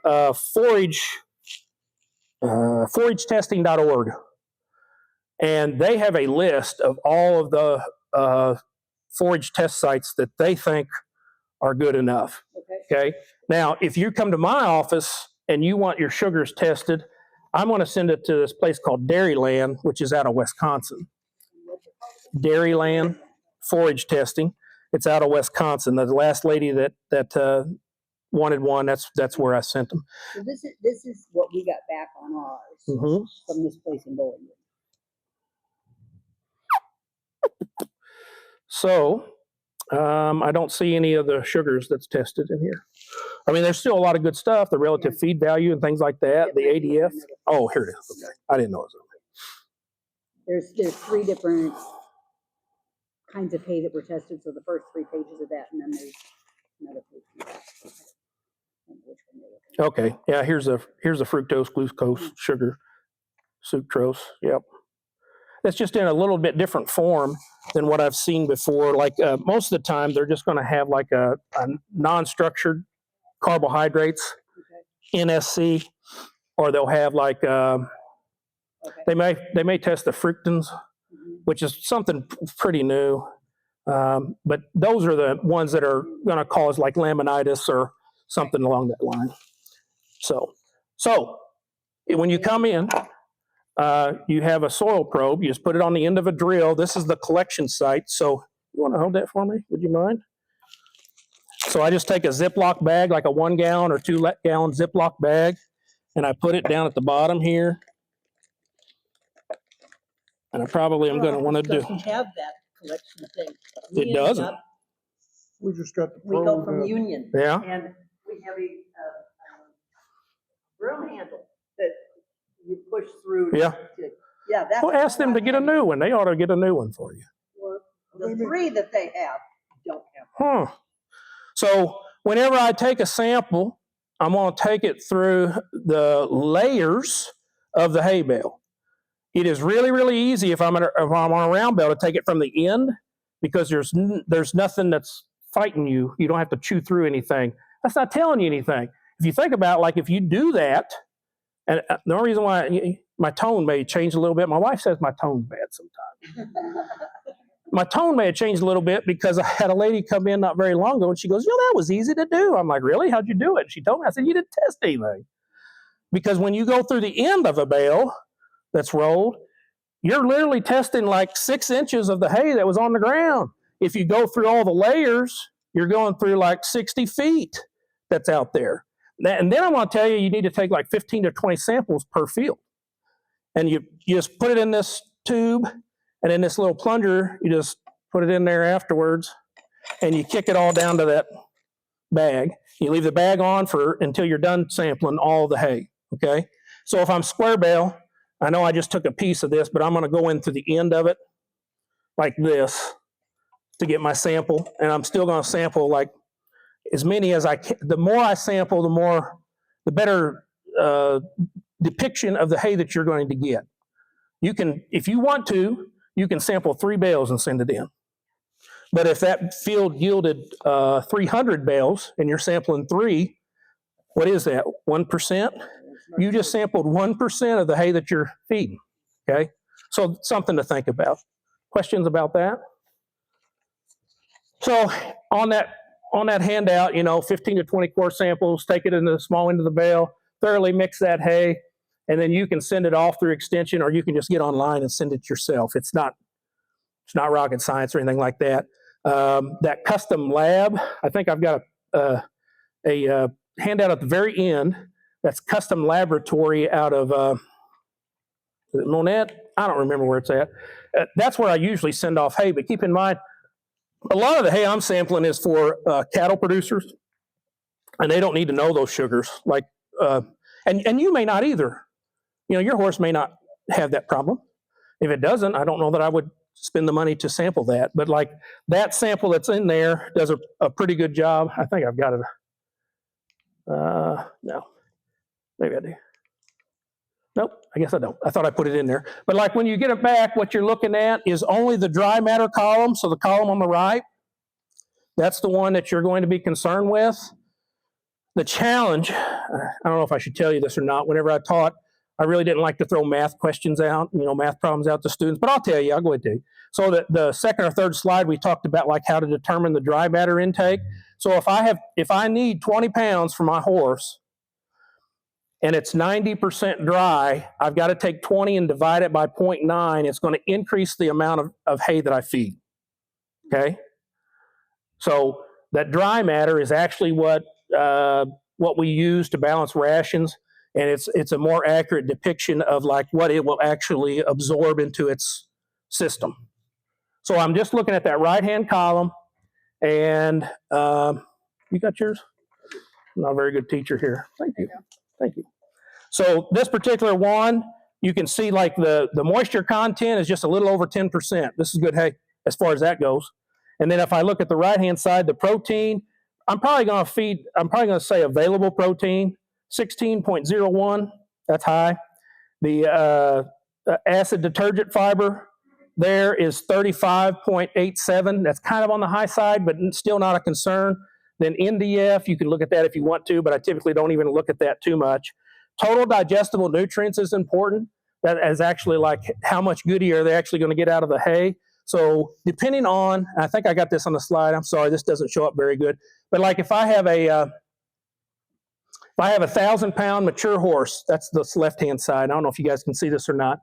foragetesting.org. And they have a list of all of the forage test sites that they think are good enough. Okay. Now, if you come to my office, and you want your sugars tested, I'm going to send it to this place called Dairyland, which is out of Wisconsin. Dairyland Forage Testing. It's out of Wisconsin. The last lady that wanted one, that's where I sent them. So this is what we got back on ours from this place in Bowling Green. So I don't see any of the sugars that's tested in here. I mean, there's still a lot of good stuff, the relative feed value and things like that, the ADF. Oh, here it is. Okay. I didn't know it was on There's 3 different kinds of hay that were tested. So the first 3 pages of that, and then there's another page. I don't know which one you're looking at. Okay. Yeah, here's a fructose, glucose, sugar, sucrose. Yep. That's just in a little bit different form than what I've seen before. Like most of the time, they're just going to have like a non-structured carbohydrates, NSC, or they'll have like they may test the fructans, which is something pretty new. But those are the ones that are going to cause like laminitis or something along that line. So when you come in, you have a soil probe. You just put it on the end of a drill. This is the collection site. So you want to hold that for me? Would you mind? So I just take a Ziploc bag, like a 1 gallon or 2 gallon Ziploc bag, and I put it down at the bottom here. And I probably am going to want to do. Doesn't have that collection thing. It doesn't. We just got the We go from Union. Yeah. And we have a broom handle that you push through. Yeah. Yeah, that's. Well, ask them to get a new one. They ought to get a new one for you. The 3 that they have don't have. So whenever I take a sample, I'm going to take it through the layers of the hay bale. It is really, really easy if I'm on a round bale to take it from the end, because there's nothing that's fighting you. You don't have to chew through anything. That's not telling you anything. If you think about, like, if you do that, and the only reason why my tone may change a little bit, my wife says my tone's bad sometimes. My tone may have changed a little bit because I had a lady come in not very long ago, and she goes, that was easy to do. I'm like, really? How'd you do it? And she told me. I said, you didn't test anything. Because when you go through the end of a bale that's rolled, you're literally testing like 6 inches of the hay that was on the ground. If you go through all the layers, you're going through like 60 feet that's out there. And then I want to tell you, you need to take like 15 to 20 samples per field. And you just put it in this tube, and in this little plunger, you just put it in there afterwards, and you kick it all down to that bag. You leave the bag on until you're done sampling all the hay, okay? So if I'm square bale, I know I just took a piece of this, but I'm going to go in to the end of it like this to get my sample, and I'm still going to sample like as many as I can. The more I sample, the better depiction of the hay that you're going to get. You can, if you want to, you can sample 3 bales and send it in. But if that field yielded 300 bales and you're sampling 3, what is that, 1%? You just sampled 1% of the hay that you're feeding, okay? So something to think about. Questions about that? So on that handout, 15 to 20 core samples, take it into the small end of the bale, thoroughly mix that hay, and then you can send it off through extension, or you can just get online and send it yourself. It's not rocket science or anything like that. That custom lab, I think I've got a handout at the very end. That's custom laboratory out of is it Monette? I don't remember where it's at. That's where I usually send off hay. But keep in mind, a lot of the hay I'm sampling is for cattle producers, and they don't need to know those sugars. Like, and you may not either. Your horse may not have that problem. If it doesn't, I don't know that I would spend the money to sample that. But like that sample that's in there does a pretty good job. I think I've got it. No, maybe I do. Nope, I guess I don't. I thought I put it in there. But like when you get it back, what you're looking at is only the dry matter column. So the column on the right, that's the one that you're going to be concerned with. The challenge, I don't know if I should tell you this or not, whenever I taught, I really didn't like to throw math questions out, math problems out to students, but I'll tell you, I'll go ahead and tell you. So the second or third slide, we talked about like how to determine the dry matter intake. So if I need 20 pounds for my horse, and it's 90% dry, I've got to take 20 and divide it by 0.9. It's going to increase the amount of hay that I feed. Okay? So that dry matter is actually what we use to balance rations, and it's a more accurate depiction of like what it will actually absorb into its system. So I'm just looking at that right-hand column, and you got yours? I'm not a very good teacher here. Thank you. Thank you. So this particular one, you can see like the moisture content is just a little over 10%. This is good hay as far as that goes. And then if I look at the right-hand side, the protein, I'm probably going to say available protein, 16.01, that's high. The acid detergent fiber there is 35.87. That's kind of on the high side, but still not a concern. Then NDF, you can look at that if you want to, but I typically don't even look at that too much. Total digestible nutrients is important. That is actually like how much goodie are they actually going to get out of the hay. So depending on, I think I got this on the slide. I'm sorry, this doesn't show up very good. But like if I have a 1,000-pound mature horse, that's the left-hand side. I don't know if you guys can see this or not.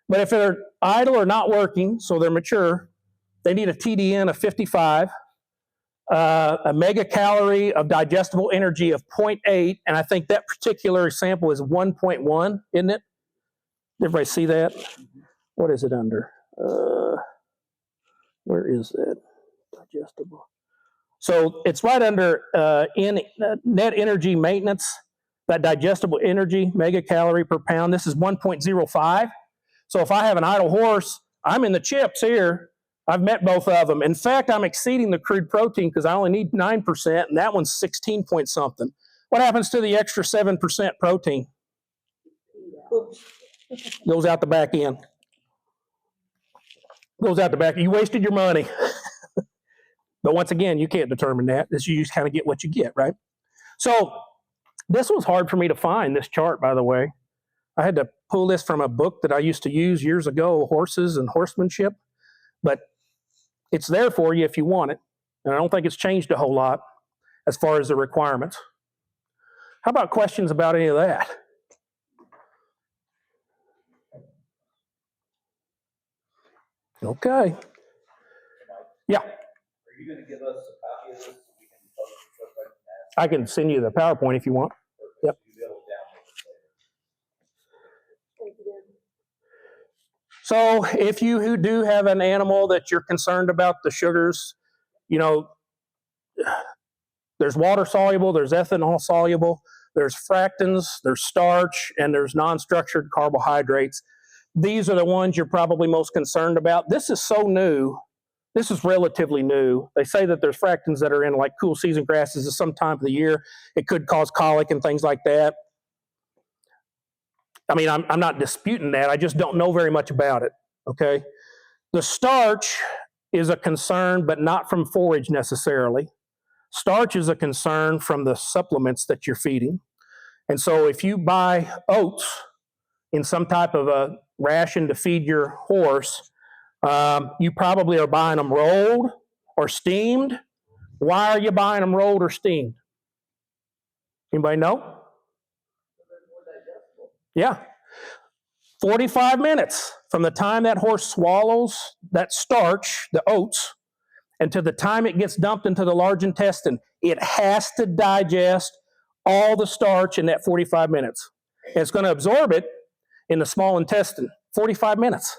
But if they're idle or not working, so they're mature, they need a TDN of 55, a megacalorie of digestible energy of 0.8, and I think that particular sample is 1.1, isn't it? Everybody see that? What is it under? Where is that? Digestible. So it's right under net energy maintenance, that digestible energy, megacalorie per pound. This is 1.05. So if I have an idle horse, I'm in the chips here. I've met both of them. In fact, I'm exceeding the crude protein because I only need 9%, and that one's 16 point something. What happens to the extra 7% protein? Oops. Goes out the back end. Goes out the back. You wasted your money. But once again, you can't determine that. You just kind of get what you get, right? So this was hard for me to find, this chart, by the way. I had to pull this from a book that I used to use years ago, Horses and Horsemanship. But it's there for you if you want it. And I don't think it's changed a whole lot as far as the requirements. How about questions about any of that? Okay. Yeah. Are you going to give us a copy of this so we can post it so everybody can ask? I can send you the PowerPoint if you want. Yep. You'll be able to download it later. So if you who do have an animal that you're concerned about the sugars, you know, there's water soluble, there's ethanol soluble, there's fractans, there's starch, and there's non-structured carbohydrates. These are the ones you're probably most concerned about. This is so new. This is relatively new. They say that there's fractans that are in like cool season grasses at some time of the year. It could cause colic and things like that. I mean, I'm not disputing that. I just don't know very much about it, okay? The starch is a concern, but not from forage necessarily. Starch is a concern from the supplements that you're feeding. And so if you buy oats in some type of a ration to feed your horse, you probably are buying them rolled or steamed. Why are you buying them rolled or steamed? Anybody know? Yeah. 45 minutes from the time that horse swallows that starch, the oats, and to the time it gets dumped into the large intestine, it has to digest all the starch in that 45 minutes. And it's going to absorb it in the small intestine, 45 minutes.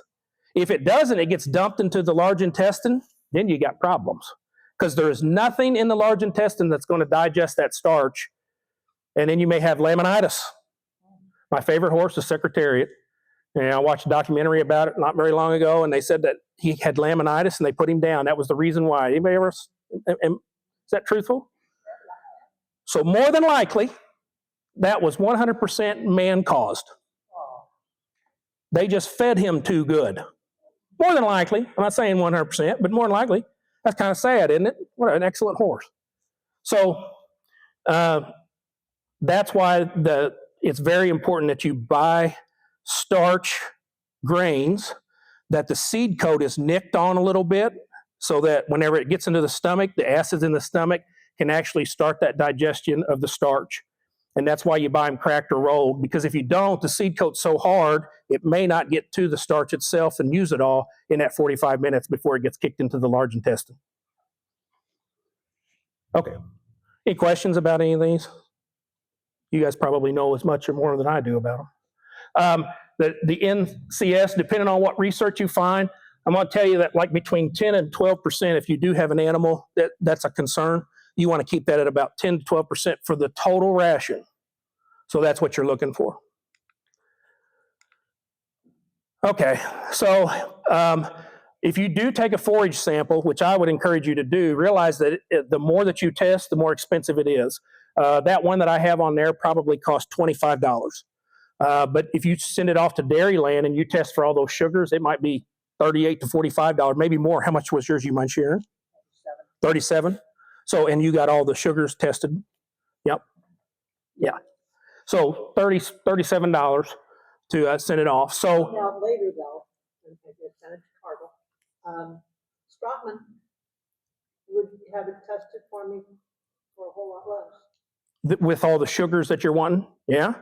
If it doesn't, it gets dumped into the large intestine, then you got problems. Because there is nothing in the large intestine that's going to digest that starch. And then you may have laminitis. My favorite horse is Secretariat. And I watched a documentary about it not very long ago, and they said that he had laminitis and they put him down. That was the reason why. Anybody ever, is that truthful? So more than likely, that was 100% man-caused. They just fed him too good. More than likely, I'm not saying 100%, but more than likely, that's kind of sad, isn't it? What an excellent horse. So that's why it's very important that you buy starch grains, that the seed coat is nicked on a little bit so that whenever it gets into the stomach, the acids in the stomach can actually start that digestion of the starch. And that's why you buy them cracked or rolled, because if you don't, the seed coat's so hard, it may not get to the starch itself and use it all in that 45 minutes before it gets kicked into the large intestine. Okay. Any questions about any of these? You guys probably know as much or more than I do about them. The NCS, depending on what research you find, I'm going to tell you that like between 10 and 12%, if you do have an animal that's a concern, you want to keep that at about 10 to 12% for the total ration. So that's what you're looking for. Okay, so if you do take a forage sample, which I would encourage you to do, realize that the more that you test, the more expensive it is. That one that I have on there probably costs $25. But if you send it off to Dairyland and you test for all those sugars, it might be $38 to $45, maybe more. How much was yours, you mind sharing? 37. So, and you got all the sugars tested? Yep. Yeah. So $37 to send it off. So Now, later though, and it's kind of Cargill, Strotman would have it tested for me for a whole lot less. with all the sugars that you're wanting, yeah?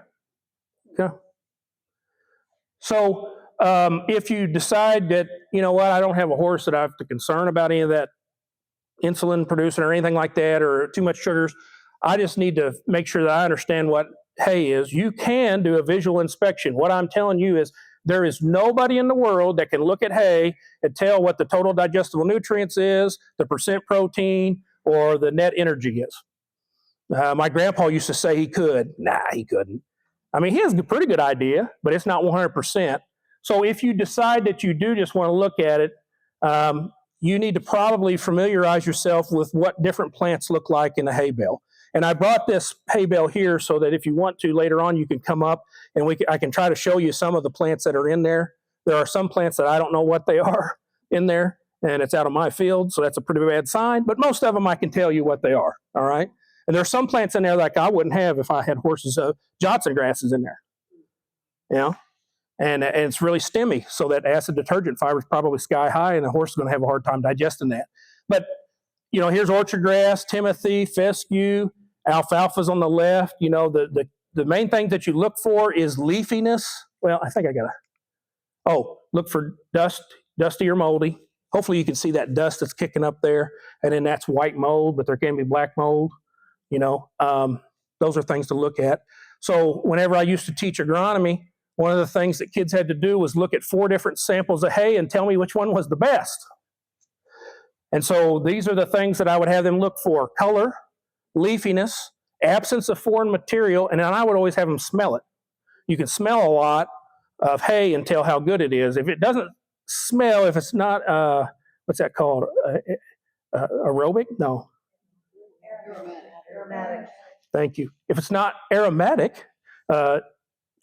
Okay. So if you decide that, you know what, I don't have a horse that I have to concern about any of that insulin producing or anything like that, or too much sugars, I just need to make sure that I understand what hay is. You can do a visual inspection. What I'm telling you is there is nobody in the world that can look at hay and tell what the total digestible nutrients is, the percent protein, or the net energy is. My grandpa used to say he could. Nah, he couldn't. I mean, he has a pretty good idea, but it's not 100%. So if you decide that you do just want to look at it, you need to probably familiarize yourself with what different plants look like in a hay bale. And I brought this hay bale here so that if you want to later on, you can come up and I can try to show you some of the plants that are in there. There are some plants that I don't know what they are in there, and it's out of my field, so that's a pretty bad sign. But most of them I can tell you what they are, all right? And there are some plants in there like I wouldn't have if I had horses, Johnson grasses in there, you know? And it's really stemmy, so that acid detergent fiber is probably sky high, and the horse is going to have a hard time digesting that. But, you know, here's orchard grass, timothy, fescue, alfalfa's on the left. You know, the main thing that you look for is leafiness. Well, I think I got to, look for dusty or moldy. Hopefully you can see that dust that's kicking up there, and then that's white mold, but there can be black mold. You know, those are things to look at. So whenever I used to teach agronomy, one of the things that kids had to do was look at 4 different samples of hay and tell me which one was the best. And so these are the things that I would have them look for: color, leafiness, absence of foreign material, and then I would always have them smell it. You can smell a lot of hay and tell how good it is. If it doesn't smell, if it's not, what's that called? Aerobic? No. Aromatic. Thank you. If it's not aromatic to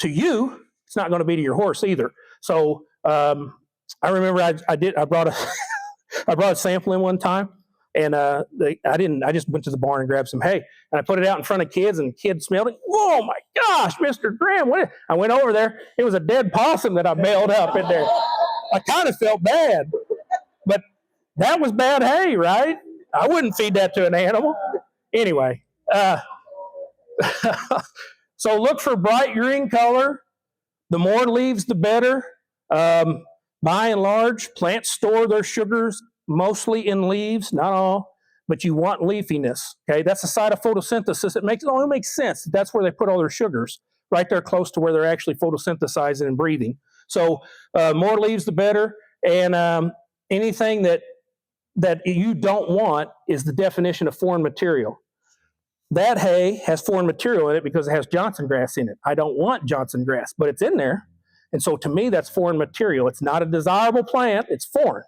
you, it's not going to be to your horse either. So I remember I brought a sample in one time, and I just went to the barn and grabbed some hay, and I put it out in front of kids, and kids smelled it. Oh my gosh, Mr. Graham! I went over there. It was a dead possum that I bailed up in there. I kind of felt bad, but that was bad hay, right? I wouldn't feed that to an animal. Anyway, so look for bright green color. The more leaves, the better. By and large, plants store their sugars mostly in leaves, not all, but you want leafiness. Okay, that's the side of photosynthesis. It only makes sense. That's where they put all their sugars, right there close to where they're actually photosynthesizing and breathing. So more leaves, the better. And anything that you don't want is the definition of foreign material. That hay has foreign material in it because it has Johnson grass in it. I don't want Johnson grass, but it's in there. And so to me, that's foreign material. It's not a desirable plant, it's foreign.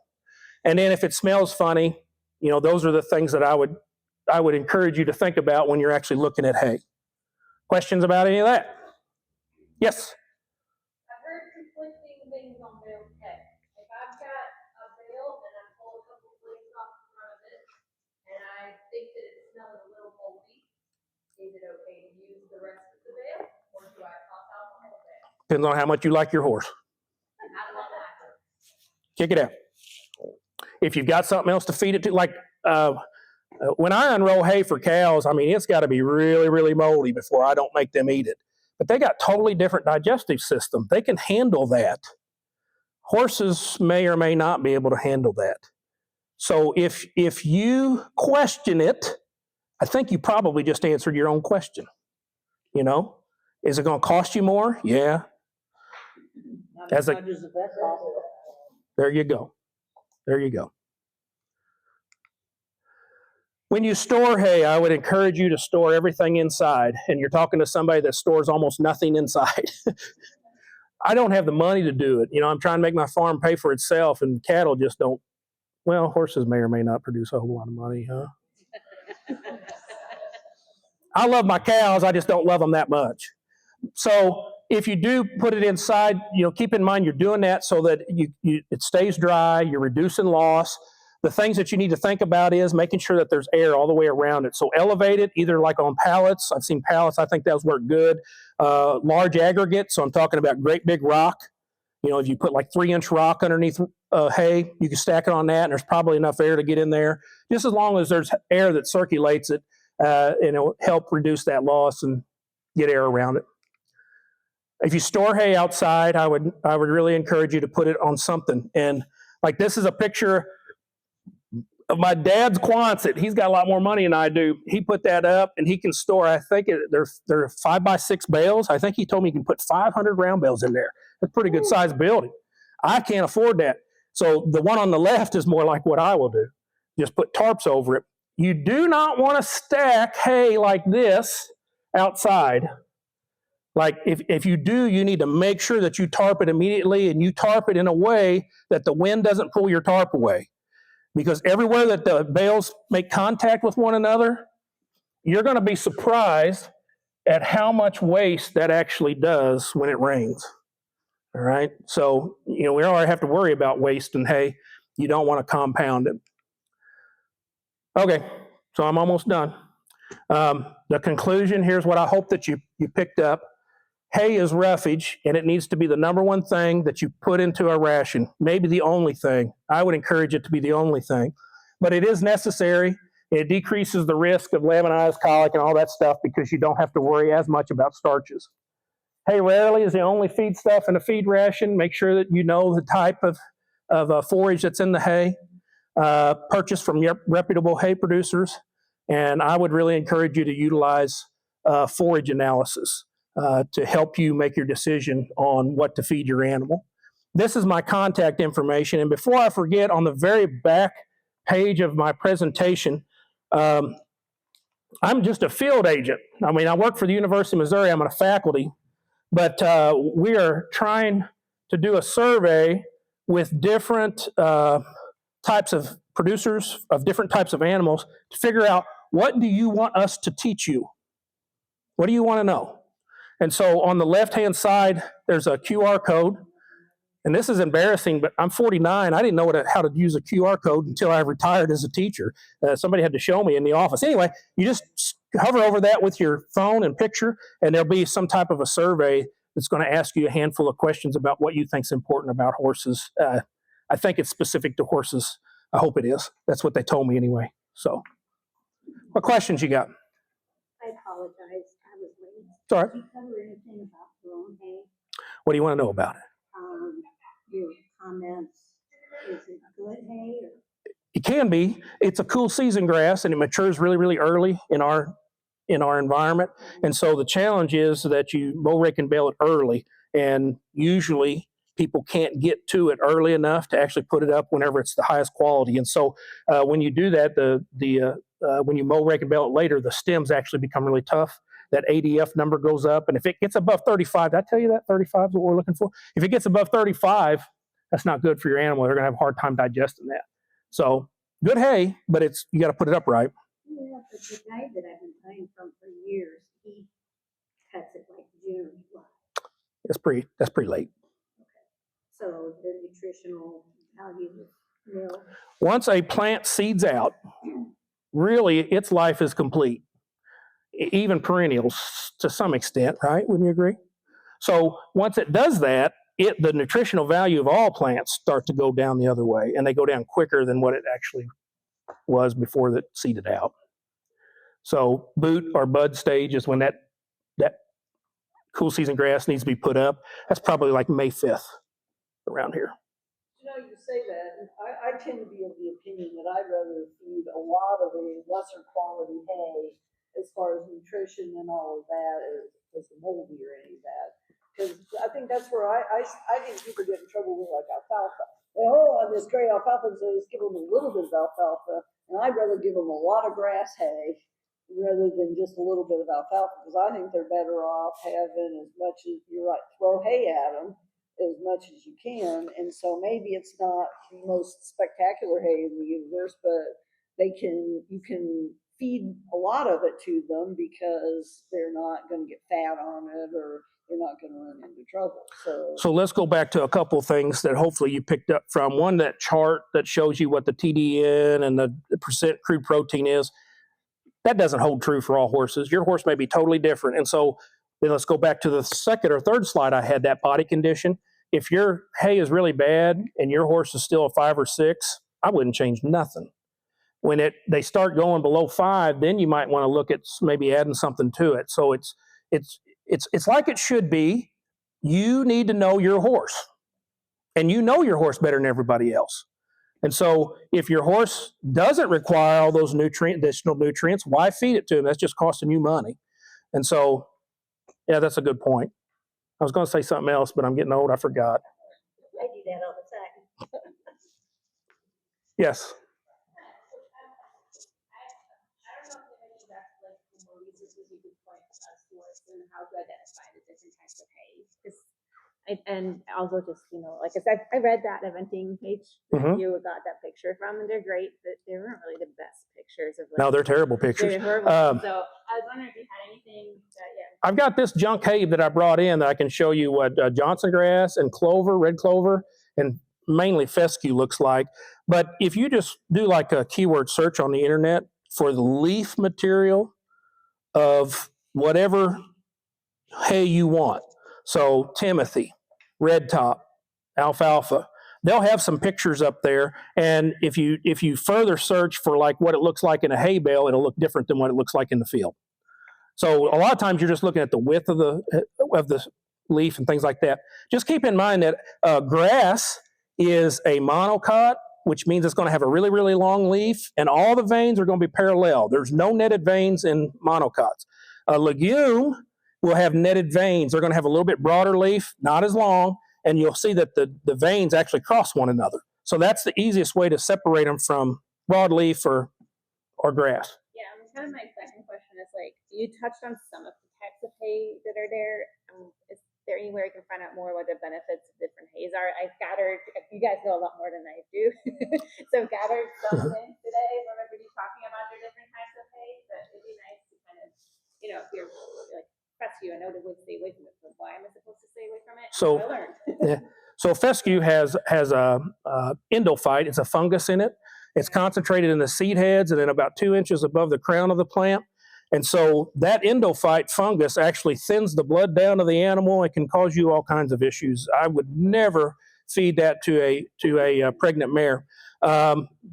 And then if it smells funny, you know, those are the things that I would encourage you to think about when you're actually looking at hay. Questions about any of that? Yes? I've heard conflicting things on bale hay. If I've got a bale and I pull a couple flakes off the front of it, and I think that it's smelling a little moldy, is it okay to use the rest of the bale, or do I toss out the whole bale? Depends on how much you like your horse. How does that happen? Kick it out. If you've got something else to feed it to, like When I unroll hay for cows, I mean, it's got to be really, really moldy before I don't make them eat it. But they got totally different digestive system. They can handle that. Horses may or may not be able to handle that. So if you question it, I think you probably just answered your own question. You know, is it going to cost you more? Yeah. Not As as a- much as the vet costs. There you go. There you go. When you store hay, I would encourage you to store everything inside. And you're talking to somebody that stores almost nothing inside. I don't have the money to do it. You know, I'm trying to make my farm pay for itself, and cattle just don't. Well, horses may or may not produce a whole lot of money, huh? I love my cows. I just don't love them that much. So if you do put it inside, you know, keep in mind you're doing that so that it stays dry, you're reducing loss. The things that you need to think about is making sure that there's air all the way around it. So elevate it, either like on pallets. I've seen pallets, I think those work good. Large aggregate, so I'm talking about great big rock. You know, if you put like 3-inch rock underneath hay, you can stack it on that, and there's probably enough air to get in there. Just as long as there's air that circulates it, and it'll help reduce that loss and get air around it. If you store hay outside, I would really encourage you to put it on something. And like this is a picture of my dad's Quonset. He's got a lot more money than I do. He put that up, and he can store, I think they're 5x6 bales. I think he told me he can put 500 round bales in there. That's a pretty good sized building. I can't afford that. So the one on the left is more like what I will do. Just put tarps over it. You do not want to stack hay like this outside. Like if you do, you need to make sure that you tarp it immediately, and you tarp it in a way that the wind doesn't pull your tarp away. Because everywhere that the bales make contact with one another, you're going to be surprised at how much waste that actually does when it rains. All right. So, you know, we already have to worry about waste in hay. You don't want to compound it. Okay. So I'm almost done. The conclusion, here's what I hope that you picked up. Hay is roughage, and it needs to be the number one thing that you put into a ration. Maybe the only thing. I would encourage it to be the only thing. But it is necessary. It decreases the risk of laminitis, colic, and all that stuff because you don't have to worry as much about starches. Hay rarely is the only feed stuff in a feed ration. Make sure that you know the type of forage that's in the hay. Purchase from reputable hay producers. And I would really encourage you to utilize forage analysis to help you make your decision on what to feed your animal. This is my contact information. And before I forget, on the very back page of my presentation, I'm just a field agent. I mean, I work for the University of Missouri. I'm a faculty. But we are trying to do a survey with different types of producers of different types of animals to figure out, what do you want us to teach you? What do you want to know? And so on the left-hand side, there's a QR code. And this is embarrassing, but I'm 49. I didn't know how to use a QR code until I retired as a teacher. Somebody had to show me in the office. Anyway, you just hover over that with your phone and picture, and there'll be some type of a survey that's going to ask you a handful of questions about what you think is important about horses. I think it's specific to horses. I hope it is. That's what they told me anyway. So what questions you got? I apologize, I was late. Sorry. Did you cover anything about blown hay? What do you want to know about it? Your comments, is it good hay or? It can be. It's a cool season grass, and it matures really, really early in our environment. And so the challenge is that you mow, rake, and bale it early, and usually people can't get to it early enough to actually put it up whenever it's the highest quality. And so when you do that, when you mow, rake, and bale it later, the stems actually become really tough. That ADF number goes up, and if it gets above 35, did I tell you that 35 is what we're looking for? If it gets above 35, that's not good for your animal. They're going to have a hard time digesting that. So good hay, but you got to put it up right. Yeah, but the guy that I've been buying from for years, he cuts it like June or July. That's pretty late. So the nutritional value of milk. Once a plant seeds out, really its life is complete. Even perennials to some extent, right? Wouldn't you agree? So once it does that, the nutritional value of all plants start to go down the other way, and they go down quicker than what it actually was before it seeded out. So boot or bud stage is when that cool season grass needs to be put up. That's probably like May 5th around here. You know, you say that, and I tend to be of the opinion that I'd rather feed a lot of a lesser quality hay as far as nutrition and all of that as the moldy or any of that. Because I think that's where I think people get in trouble with like alfalfa. On this great alfalfa, so just give them a little bit of alfalfa, and I'd rather give them a lot of grass hay rather than just a little bit of alfalfa, because I think they're better off having as much as, you're right, throw hay at them as much as you can. And so maybe it's not the most spectacular hay in the universe, but you can feed a lot of it to them because they're not going to get fat on it, or they're not going to run into trouble. So let's go back to a couple of things that hopefully you picked up from. One, that chart that shows you what the TDN and the percent crude protein is. That doesn't hold true for all horses. Your horse may be totally different. And so then let's go back to the second or third slide I had, that body condition. If your hay is really bad and your horse is still a 5 or 6, I wouldn't change nothing. When they start going below 5, then you might want to look at maybe adding something to it. So it's like it should be. You need to know your horse, and you know your horse better than everybody else. And so if your horse doesn't require all those additional nutrients, why feed it to him? That's just costing you money. And so, yeah, that's a good point. I was going to say something else, but I'm getting old. I forgot. I do that all the time. Yes. I don't know if any of that's like more resources you could point us towards and how to identify the different types of hay. And also just, like I said, I read that eventing page that you got that picture from, and they're great, but they weren't really the best pictures of like. No, they're terrible pictures. They're horrible. So I was wondering if you had anything that, I've got this junk hay that I brought in that I can show you what Johnson grass and clover, red clover, and mainly fescue looks like. But if you just do like a keyword search on the internet for the leaf material of whatever hay you want, so Timothy, red top, alfalfa, they'll have some pictures up there. And if you further search for like what it looks like in a hay bale, it'll look different than what it looks like in the field. So a lot of times you're just looking at the width of the leaf and things like that. Just keep in mind that grass is a monocot, which means it's going to have a really, really long leaf, and all the veins are going to be parallel. There's no netted veins in monocots. A legume will have netted veins. They're going to have a little bit broader leaf, not as long, and you'll see that the veins actually cross one another. So that's the easiest way to separate them from broadleaf or grass. Yeah, kind of my second question is like, you touched on some of the types of hay that are there. Is there anywhere you can find out more what the benefits of different hays are? I've gathered, you guys know a lot more than I do, so I've gathered something today from everybody talking about their different types of hay, but it'd be nice to kind of, if you're like, fescue, I know they would stay away from it, but why am I supposed to stay away from it? So, I learned. yeah. So fescue has a endophyte. It's a fungus in it. It's concentrated in the seed heads and then about 2 inches above the crown of the plant. And so that endophyte fungus actually thins the blood down to the animal. It can cause you all kinds of issues. I would never feed that to a pregnant mare,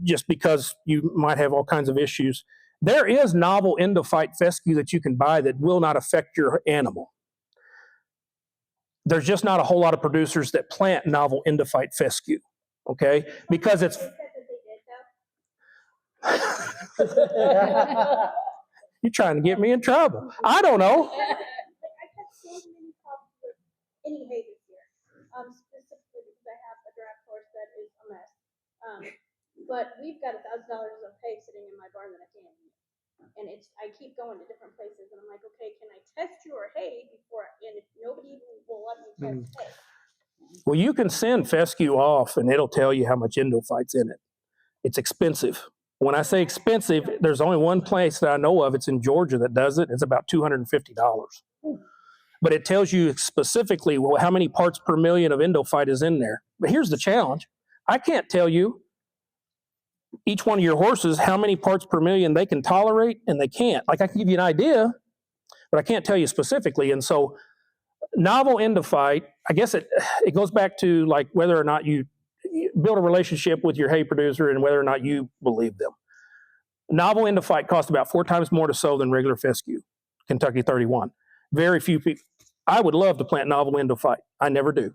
just because you might have all kinds of issues. There is novel endophyte fescue that you can buy that will not affect your animal. There's just not a whole lot of producers that plant novel endophyte fescue, okay? Because it's... You're trying to get me in trouble. I don't know. I've had so many problems with any hay this year, specifically because I have a draft horse that is a mess. But we've got $1,000 of hay sitting in my barn that I can't eat. And I keep going to different places, and I'm like, okay, can I test your hay before? And if nobody will let me test hay. Well, you can send fescue off, and it'll tell you how much endophyte's in it. It's expensive. When I say expensive, there's only one place that I know of. It's in Georgia that does it. It's about $250. But it tells you specifically how many parts per million of endophyte is in there. But here's the challenge. I can't tell you each one of your horses how many parts per million they can tolerate and they can't. Like, I can give you an idea, but I can't tell you specifically. And so novel endophyte, I guess it goes back to like whether or not you build a relationship with your hay producer and whether or not you believe them. Novel endophyte costs about 4 times more to sow than regular fescue, Kentucky 31. Very few people. I would love to plant novel endophyte. I never do.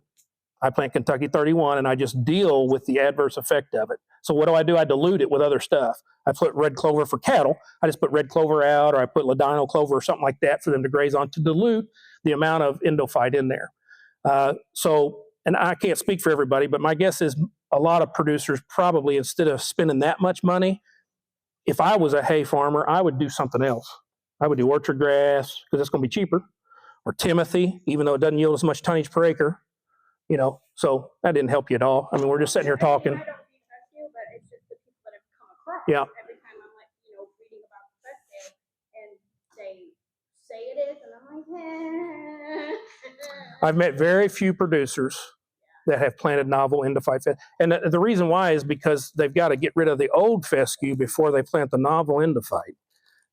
I plant Kentucky 31 and I just deal with the adverse effect of it. So what do? I dilute it with other stuff. I put red clover for cattle. I just put red clover out, or I put ladino clover or something like that for them to graze on to dilute the amount of endophyte in there. And I can't speak for everybody, but my guess is a lot of producers probably, instead of spending that much money, if I was a hay farmer, I would do something else. I would do orchard grass because it's going to be cheaper, or Timothy, even though it doesn't yield as much tonnage per acre. So that didn't help you at all. I mean, we're just sitting here talking. I don't feed fescue, but it's just the people that have come across. Yeah. Every time I'm like, reading about the fescue, and they say it is, and I'm like, I've met very few producers that have planted novel endophyte. And the reason why is because they've got to get rid of the old fescue before they plant the novel endophyte.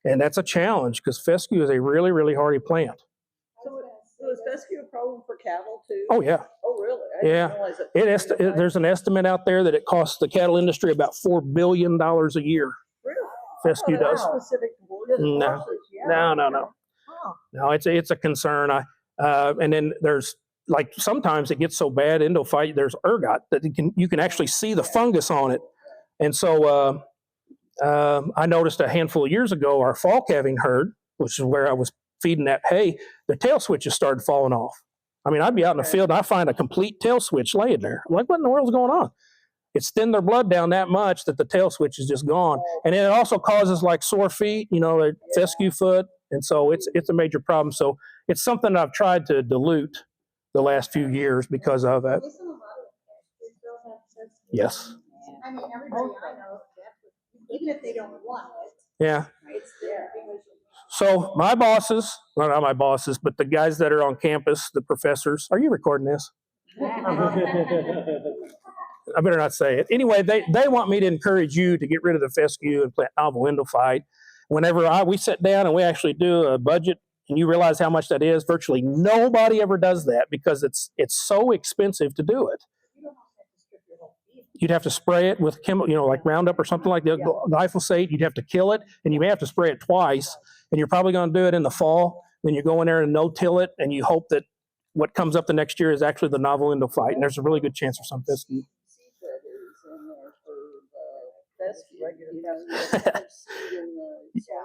And that's a challenge because fescue is a really, really hardy plant. So is fescue a problem for cattle too? Oh, yeah. Oh, really? I Yeah. didn't realize that. There's an estimate out there that it costs the cattle industry about $4 billion a year. Really? Fescue Oh, that's does. specific to No. horses, yeah. No. Huh. No, it's a concern. And then there's, like, sometimes it gets so bad, endophyte, there's ergot that you can actually see the fungus on it. And so I noticed a handful of years ago, our fall calving herd, which is where I was feeding that hay, the tail switches started falling off. I mean, I'd be out in the field and I find a complete tail switch laying there. I'm like, what in the world's going on? It's thinned their blood down that much that the tail switch is just gone. And it also causes like sore feet, the fescue foot. And so it's a major problem. So it's something I've tried to dilute the last few years because of it. Yes. I mean, everybody I know, even if they don't want it, Yeah. it's there. So my bosses, well, not my bosses, but the guys that are on campus, the professors, are you recording this? I better not say it. Anyway, they want me to encourage you to get rid of the fescue and plant novel endophyte. Whenever we sit down and we actually do a budget, and you realize how much that is, virtually nobody ever does that because it's so expensive to do it. You'd have to spray it with chemical, like Roundup or something like that, glyphosate. You'd have to kill it, and you may have to spray it twice. And you're probably going to do it in the fall. Then you go in there and no-till it, and you hope that what comes up the next year is actually the novel endophyte. And there's a really good chance for some fescue.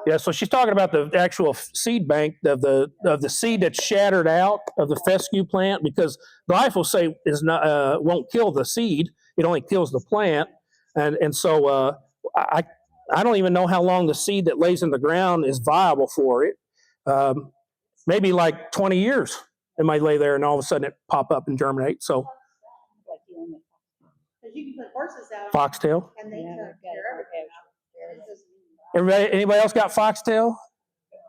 Yeah, so she's talking about the actual seed bank of the seed that's shattered out of the fescue plant, because glyphosate won't kill the seed; it only kills the plant. And so I don't even know how long the seed that lays in the ground is viable for it. Maybe like 20 years, it might lay there, and all of a sudden it pop up and germinate. So Because you can put horses out foxtail. and they took care of everything. Anybody else got foxtail?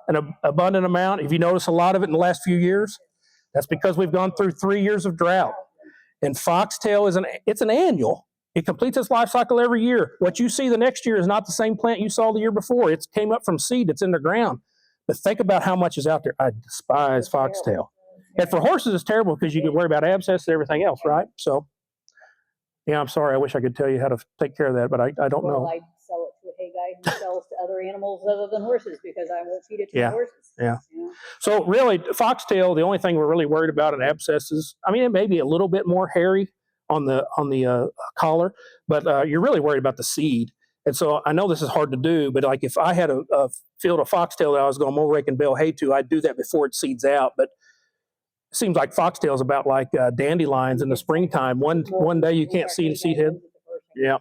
An abundant amount. If you notice a lot of it in the last few years, that's because we've gone through 3 years of drought. And foxtail it's an annual. It completes its life cycle every year. What you see the next year is not the same plant you saw the year before. It came up from seed that's in the ground. But think about how much is out there. I despise foxtail. And for horses, it's terrible because you can worry about abscess and everything else, right? So, yeah, I'm sorry. I wish I could tell you how to take care of that, but I don't know. Well, I sell it to a hay guy who sells to other animals other than horses because I won't feed it to Yeah, the horses. yeah. You know? So really, foxtail, the only thing we're really worried about in abscesses, I mean, it may be a little bit more hairy on the collar, but you're really worried about the seed. And so I know this is hard to do, but like if I had a field of foxtail that I was going to mow, rake, and bale hay to, I'd do that before it seeds out. But it seems like foxtail is about like dandelions in the springtime. One day you can't see the seed head. Yeah.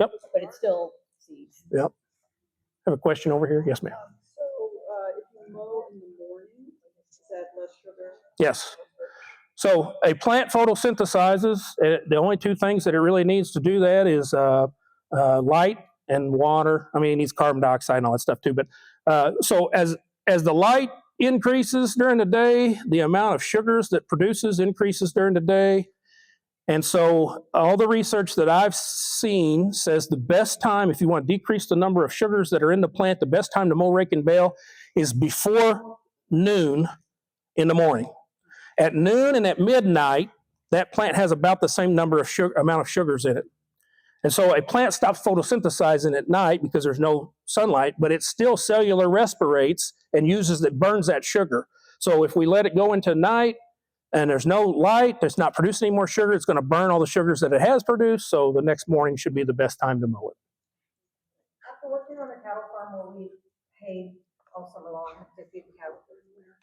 Yep. But it's still seeds. Yep. I have a question over here. Yes, ma'am. So if you mow in the morning, is that less sugar? Yes. So a plant photosynthesizes. The only two things that it really needs to do that is light and water. I mean, it needs carbon dioxide and all that stuff too. But so as the light increases during the day, the amount of sugars that produces increases during the day. And so all the research that I've seen says the best time, if you want to decrease the number of sugars that are in the plant, the best time to mow, rake, and bale is before noon in the morning. At noon and at midnight, that plant has about the same number of amount of sugars in it. And so a plant stops photosynthesizing at night because there's no sunlight, but it still cellular respirates and burns that sugar. So if we let it go into night and there's no light, it's not producing any more sugar, it's going to burn all the sugars that it has produced. So the next morning should be the best time to mow it. After working on a cattle farm where we hay all summer long to feed the cattle for the winter,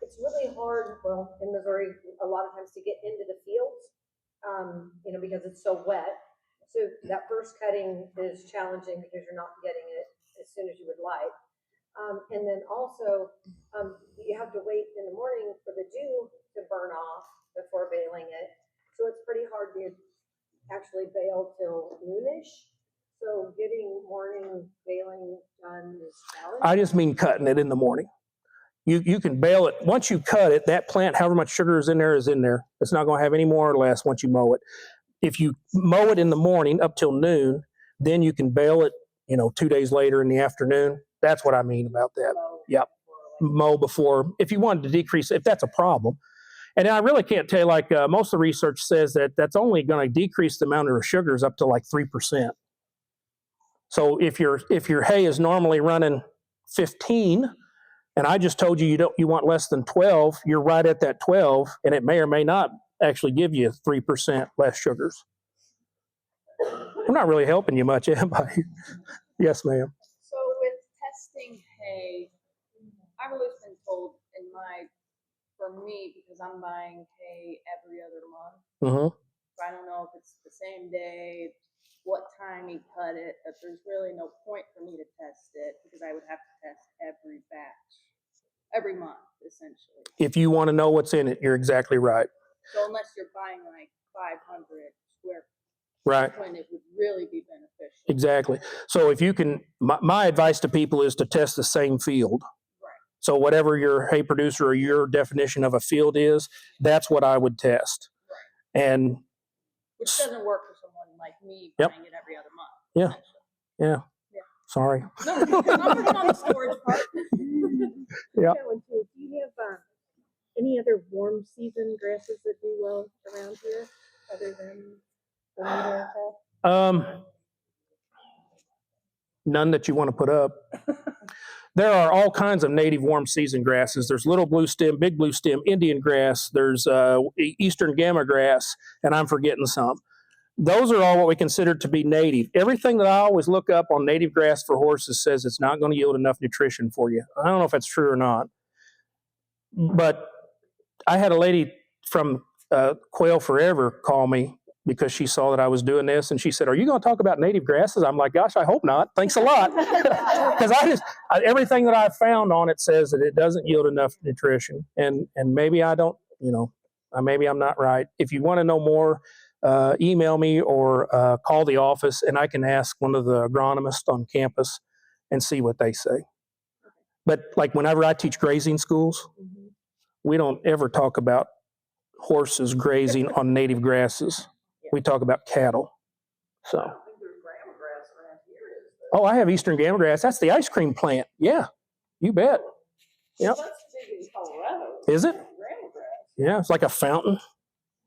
it's really hard, well, in Missouri, a lot of times to get into the fields, because it's so wet. So that first cutting is challenging because you're not getting it as soon as you would like. And then also, you have to wait in the morning for the dew to burn off before baling it. So it's pretty hard to actually bale till noonish. So getting morning baling done is challenging. I just mean cutting it in the morning. You can bale it. Once you cut it, that plant, however much sugar is in there, is in there. It's not going to have any more or less once you mow it. If you mow it in the morning up till noon, then you can bale it, 2 days later in the afternoon. That's what I mean about that. Yep. Mow before, if you wanted to decrease, if that's a problem. And I really can't tell you, most of the research says that that's only going to decrease the amount of sugars up to like 3%. So if your hay is normally running 15, and I just told you you want less than 12, you're right at that 12, and it may or may not actually give you 3% less sugars. I'm not really helping you much, am I? Yes, ma'am. So with testing hay, I've always been told for me, because I'm buying hay every other month, Mm-hmm. I don't know if it's the same day, what time he cut it, but there's really no point for me to test it because I would have to test every batch, every month, essentially. If you want to know what's in it, you're exactly right. So unless you're buying like 500 square Right. when it would really be beneficial. Exactly. So if you can, my advice to people is to test the same field. Right. So whatever your hay producer or your definition of a field is, that's what I would test. Right. And which doesn't work for someone like me Yep. buying it every other month. Yeah. Yeah. Sorry. No, I'm working on the storage part. Yeah. Do you have any other warm season grasses that do well around here other than Bermuda and stuff? None that you want to put up. There are all kinds of native warm season grasses. There's little blue stem, big blue stem, Indian grass. There's eastern gamma grass, and I'm forgetting some. Those are all what we consider to be native. Everything that I always look up on native grass for horses says it's not going to yield enough nutrition for you. I don't know if that's true or not. But I had a lady from Quail Forever call me because she saw that I was doing this, and she said, "Are you going to talk about native grasses?" I'm like, "Gosh, I hope not. Thanks a lot." Because everything that I've found on it says that it doesn't yield enough nutrition, and maybe I don't, maybe I'm not right. If you want to know more, email me or call the office, and I can ask one of the agronomists on campus and see what they say. But like whenever I teach grazing schools, we don't ever talk about horses grazing on native grasses. We talk about cattle. So. I think there's grama grass around here. Oh, I have eastern gamma grass. That's the ice cream plant. Yeah, you bet. Yep. That's big in Colorado. Is it? Grama grass. Yeah, it's like a fountain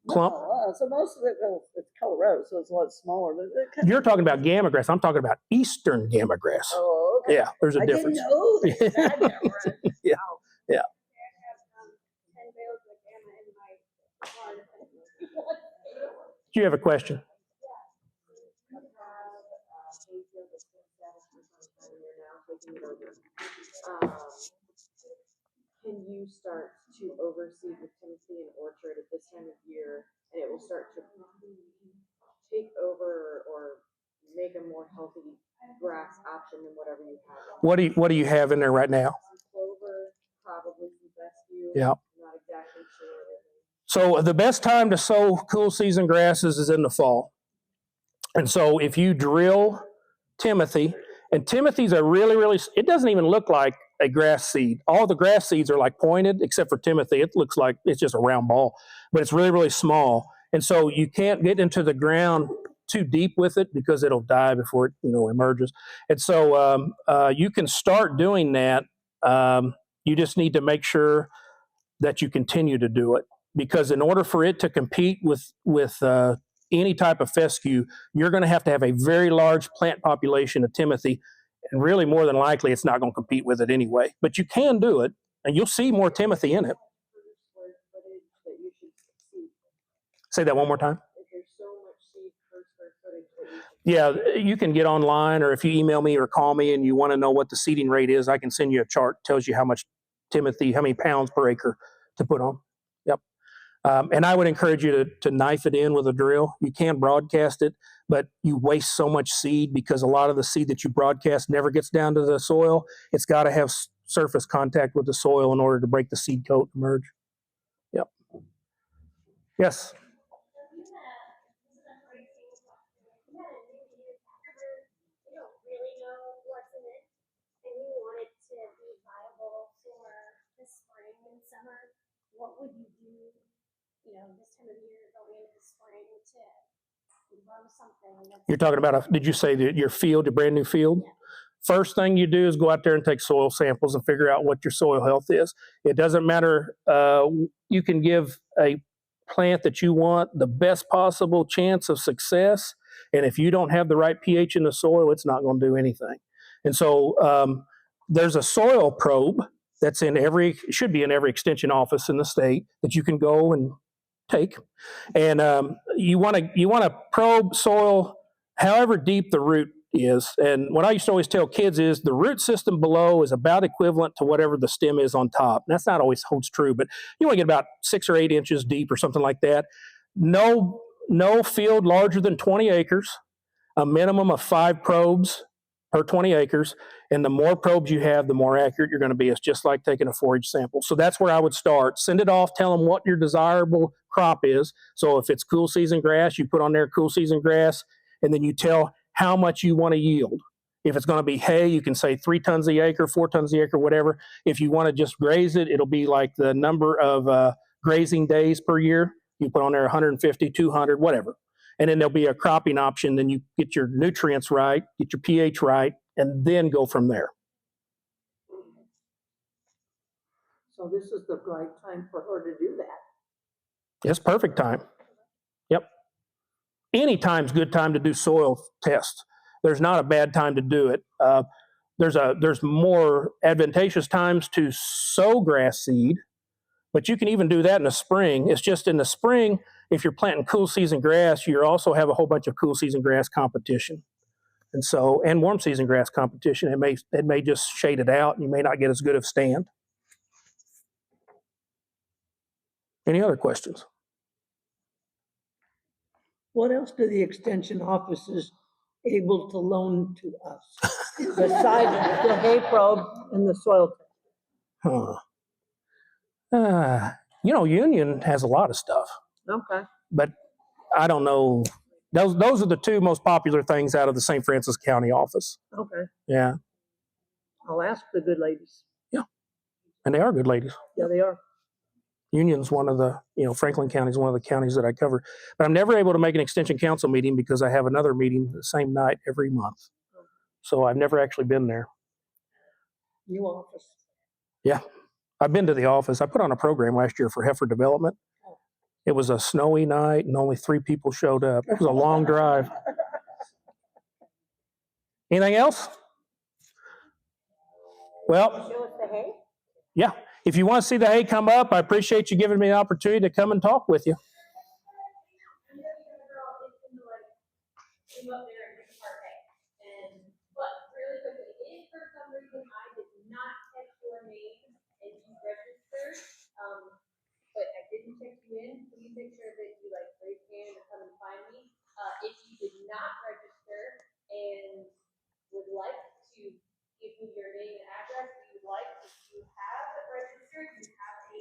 clump. No, so most of it, it's Colorado, so it's a lot smaller. But You're talking about gamma grass. I'm talking about eastern gamma grass. oh, okay. Yeah, there's a I difference. didn't know that. I never- Yeah. Yeah. I have 10 bales of gamma in my barn. Do you have a question? Can you start to overseed with Timothy and Orchard at this time of year, and it will start to take over or make a more healthy grass option than whatever you have? What do you have in there right now? Clover, probably some fescue. Yeah. Not exactly sure. So the best time to sow cool season grasses is in the fall. And so if you drill Timothy, and Timothy's a really, it doesn't even look like a grass seed. All the grass seeds are like pointed, except for Timothy. It looks like it's just a round ball, but it's really small. And so you can't get into the ground too deep with it because it'll die before it, emerges. And so you can start doing that. You just need to make sure that you continue to do it, because in order for it to compete with any type of fescue, you're going to have a very large plant population of Timothy. And really, more than likely, it's not going to compete with it anyway. But you can do it, and you'll see more Timothy in it. Square footage that you should see. Say that one more time. If there's so much seed per square footage that you should. Yeah, you can get online, or if you email me or call me and you want to know what the seeding rate is, I can send you a chart that tells you how much Timothy, how many pounds per acre to put on. Yep. And I would encourage you to knife it in with a drill. You can broadcast it, but you waste so much seed because a lot of the seed that you broadcast never gets down to the soil. It's got to have surface contact with the soil in order to break the seed coat and merge. Yep. Yes. What would you do, this time of year going into the spring to run something that's. You're talking about, did you say that your field, your brand new field? Yeah. First thing you do is go out there and take soil samples and figure out what your soil health is. It doesn't matter. You can give a plant that you want the best possible chance of success. And if you don't have the right pH in the soil, it's not going to do anything. And so there's a soil probe that's should be in every extension office in the state that you can go and take. And you want to probe soil however deep the root is. And what I used to always tell kids is the root system below is about equivalent to whatever the stem is on top. And that's not always holds true, but you want to get about 6 or 8 inches deep or something like that. No field larger than 20 acres, a minimum of 5 probes per 20 acres. And the more probes you have, the more accurate you're going to be. It's just like taking a forage sample. So that's where I would start. Send it off, tell them what your desirable crop is. So if it's cool season grass, you put on there cool season grass, and then you tell how much you want to yield. If it's going to be hay, you can say 3 tons a acre, 4 tons a acre, whatever. If you want to just graze it, it'll be like the number of grazing days per year. You put on there 150, 200, whatever. And then there'll be a cropping option. Then you get your nutrients right, get your pH right, and then go from there. So this is the right time for her to do that. It's perfect time. Yep. Any time's good time to do soil tests. There's not a bad time to do it. There's more advantageous times to sow grass seed, but you can even do that in the spring. It's just in the spring, if you're planting cool season grass, you also have a whole bunch of cool season grass competition. And warm season grass competition. It may just shade it out, and you may not get as good of stand. Any other questions? What else do the extension offices able to loan to us besides the hay probe and the soil test? Union has a lot of stuff, Okay. but I don't know. Those are the 2 most popular things out of the St. Francis County office. Okay. Yeah. I'll ask the good ladies. Yeah. And they are good ladies. Yeah, they are. Union's one of the, Franklin County is one of the counties that I cover. But I'm never able to make an extension council meeting because I have another meeting the same night every month. So I've never actually been there. New office. Yeah. I've been to the office. I put on a program last year for heifer development. It was a snowy night and only 3 people showed up. It was a long drive. Anything else? Well, Show us the hay? yeah. If you want to see the hay come up, I appreciate you giving me the opportunity to come and talk with you. But really quickly, if for some reason I did not catch your name and you registered, but I didn't check you in, please make sure that you raise your hand or come and find me. If you did not register and would like to give me your name and address, we would like, if you have registered, you have a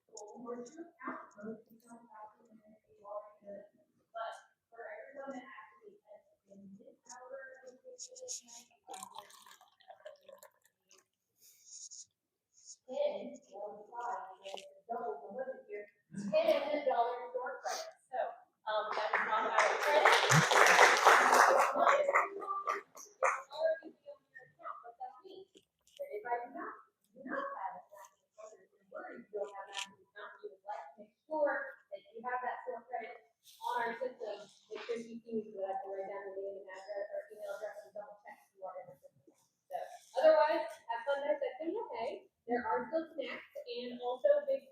full Horseshoe account, most people have them and you already good. But for everyone that actually has in this hour of $10 store credit. So, that is not out of credit. It's already on your account. What that means, that if I do not have a national credit, and worry you don't have a national account, we would like to make sure that you have that store credit on our system, make And also a big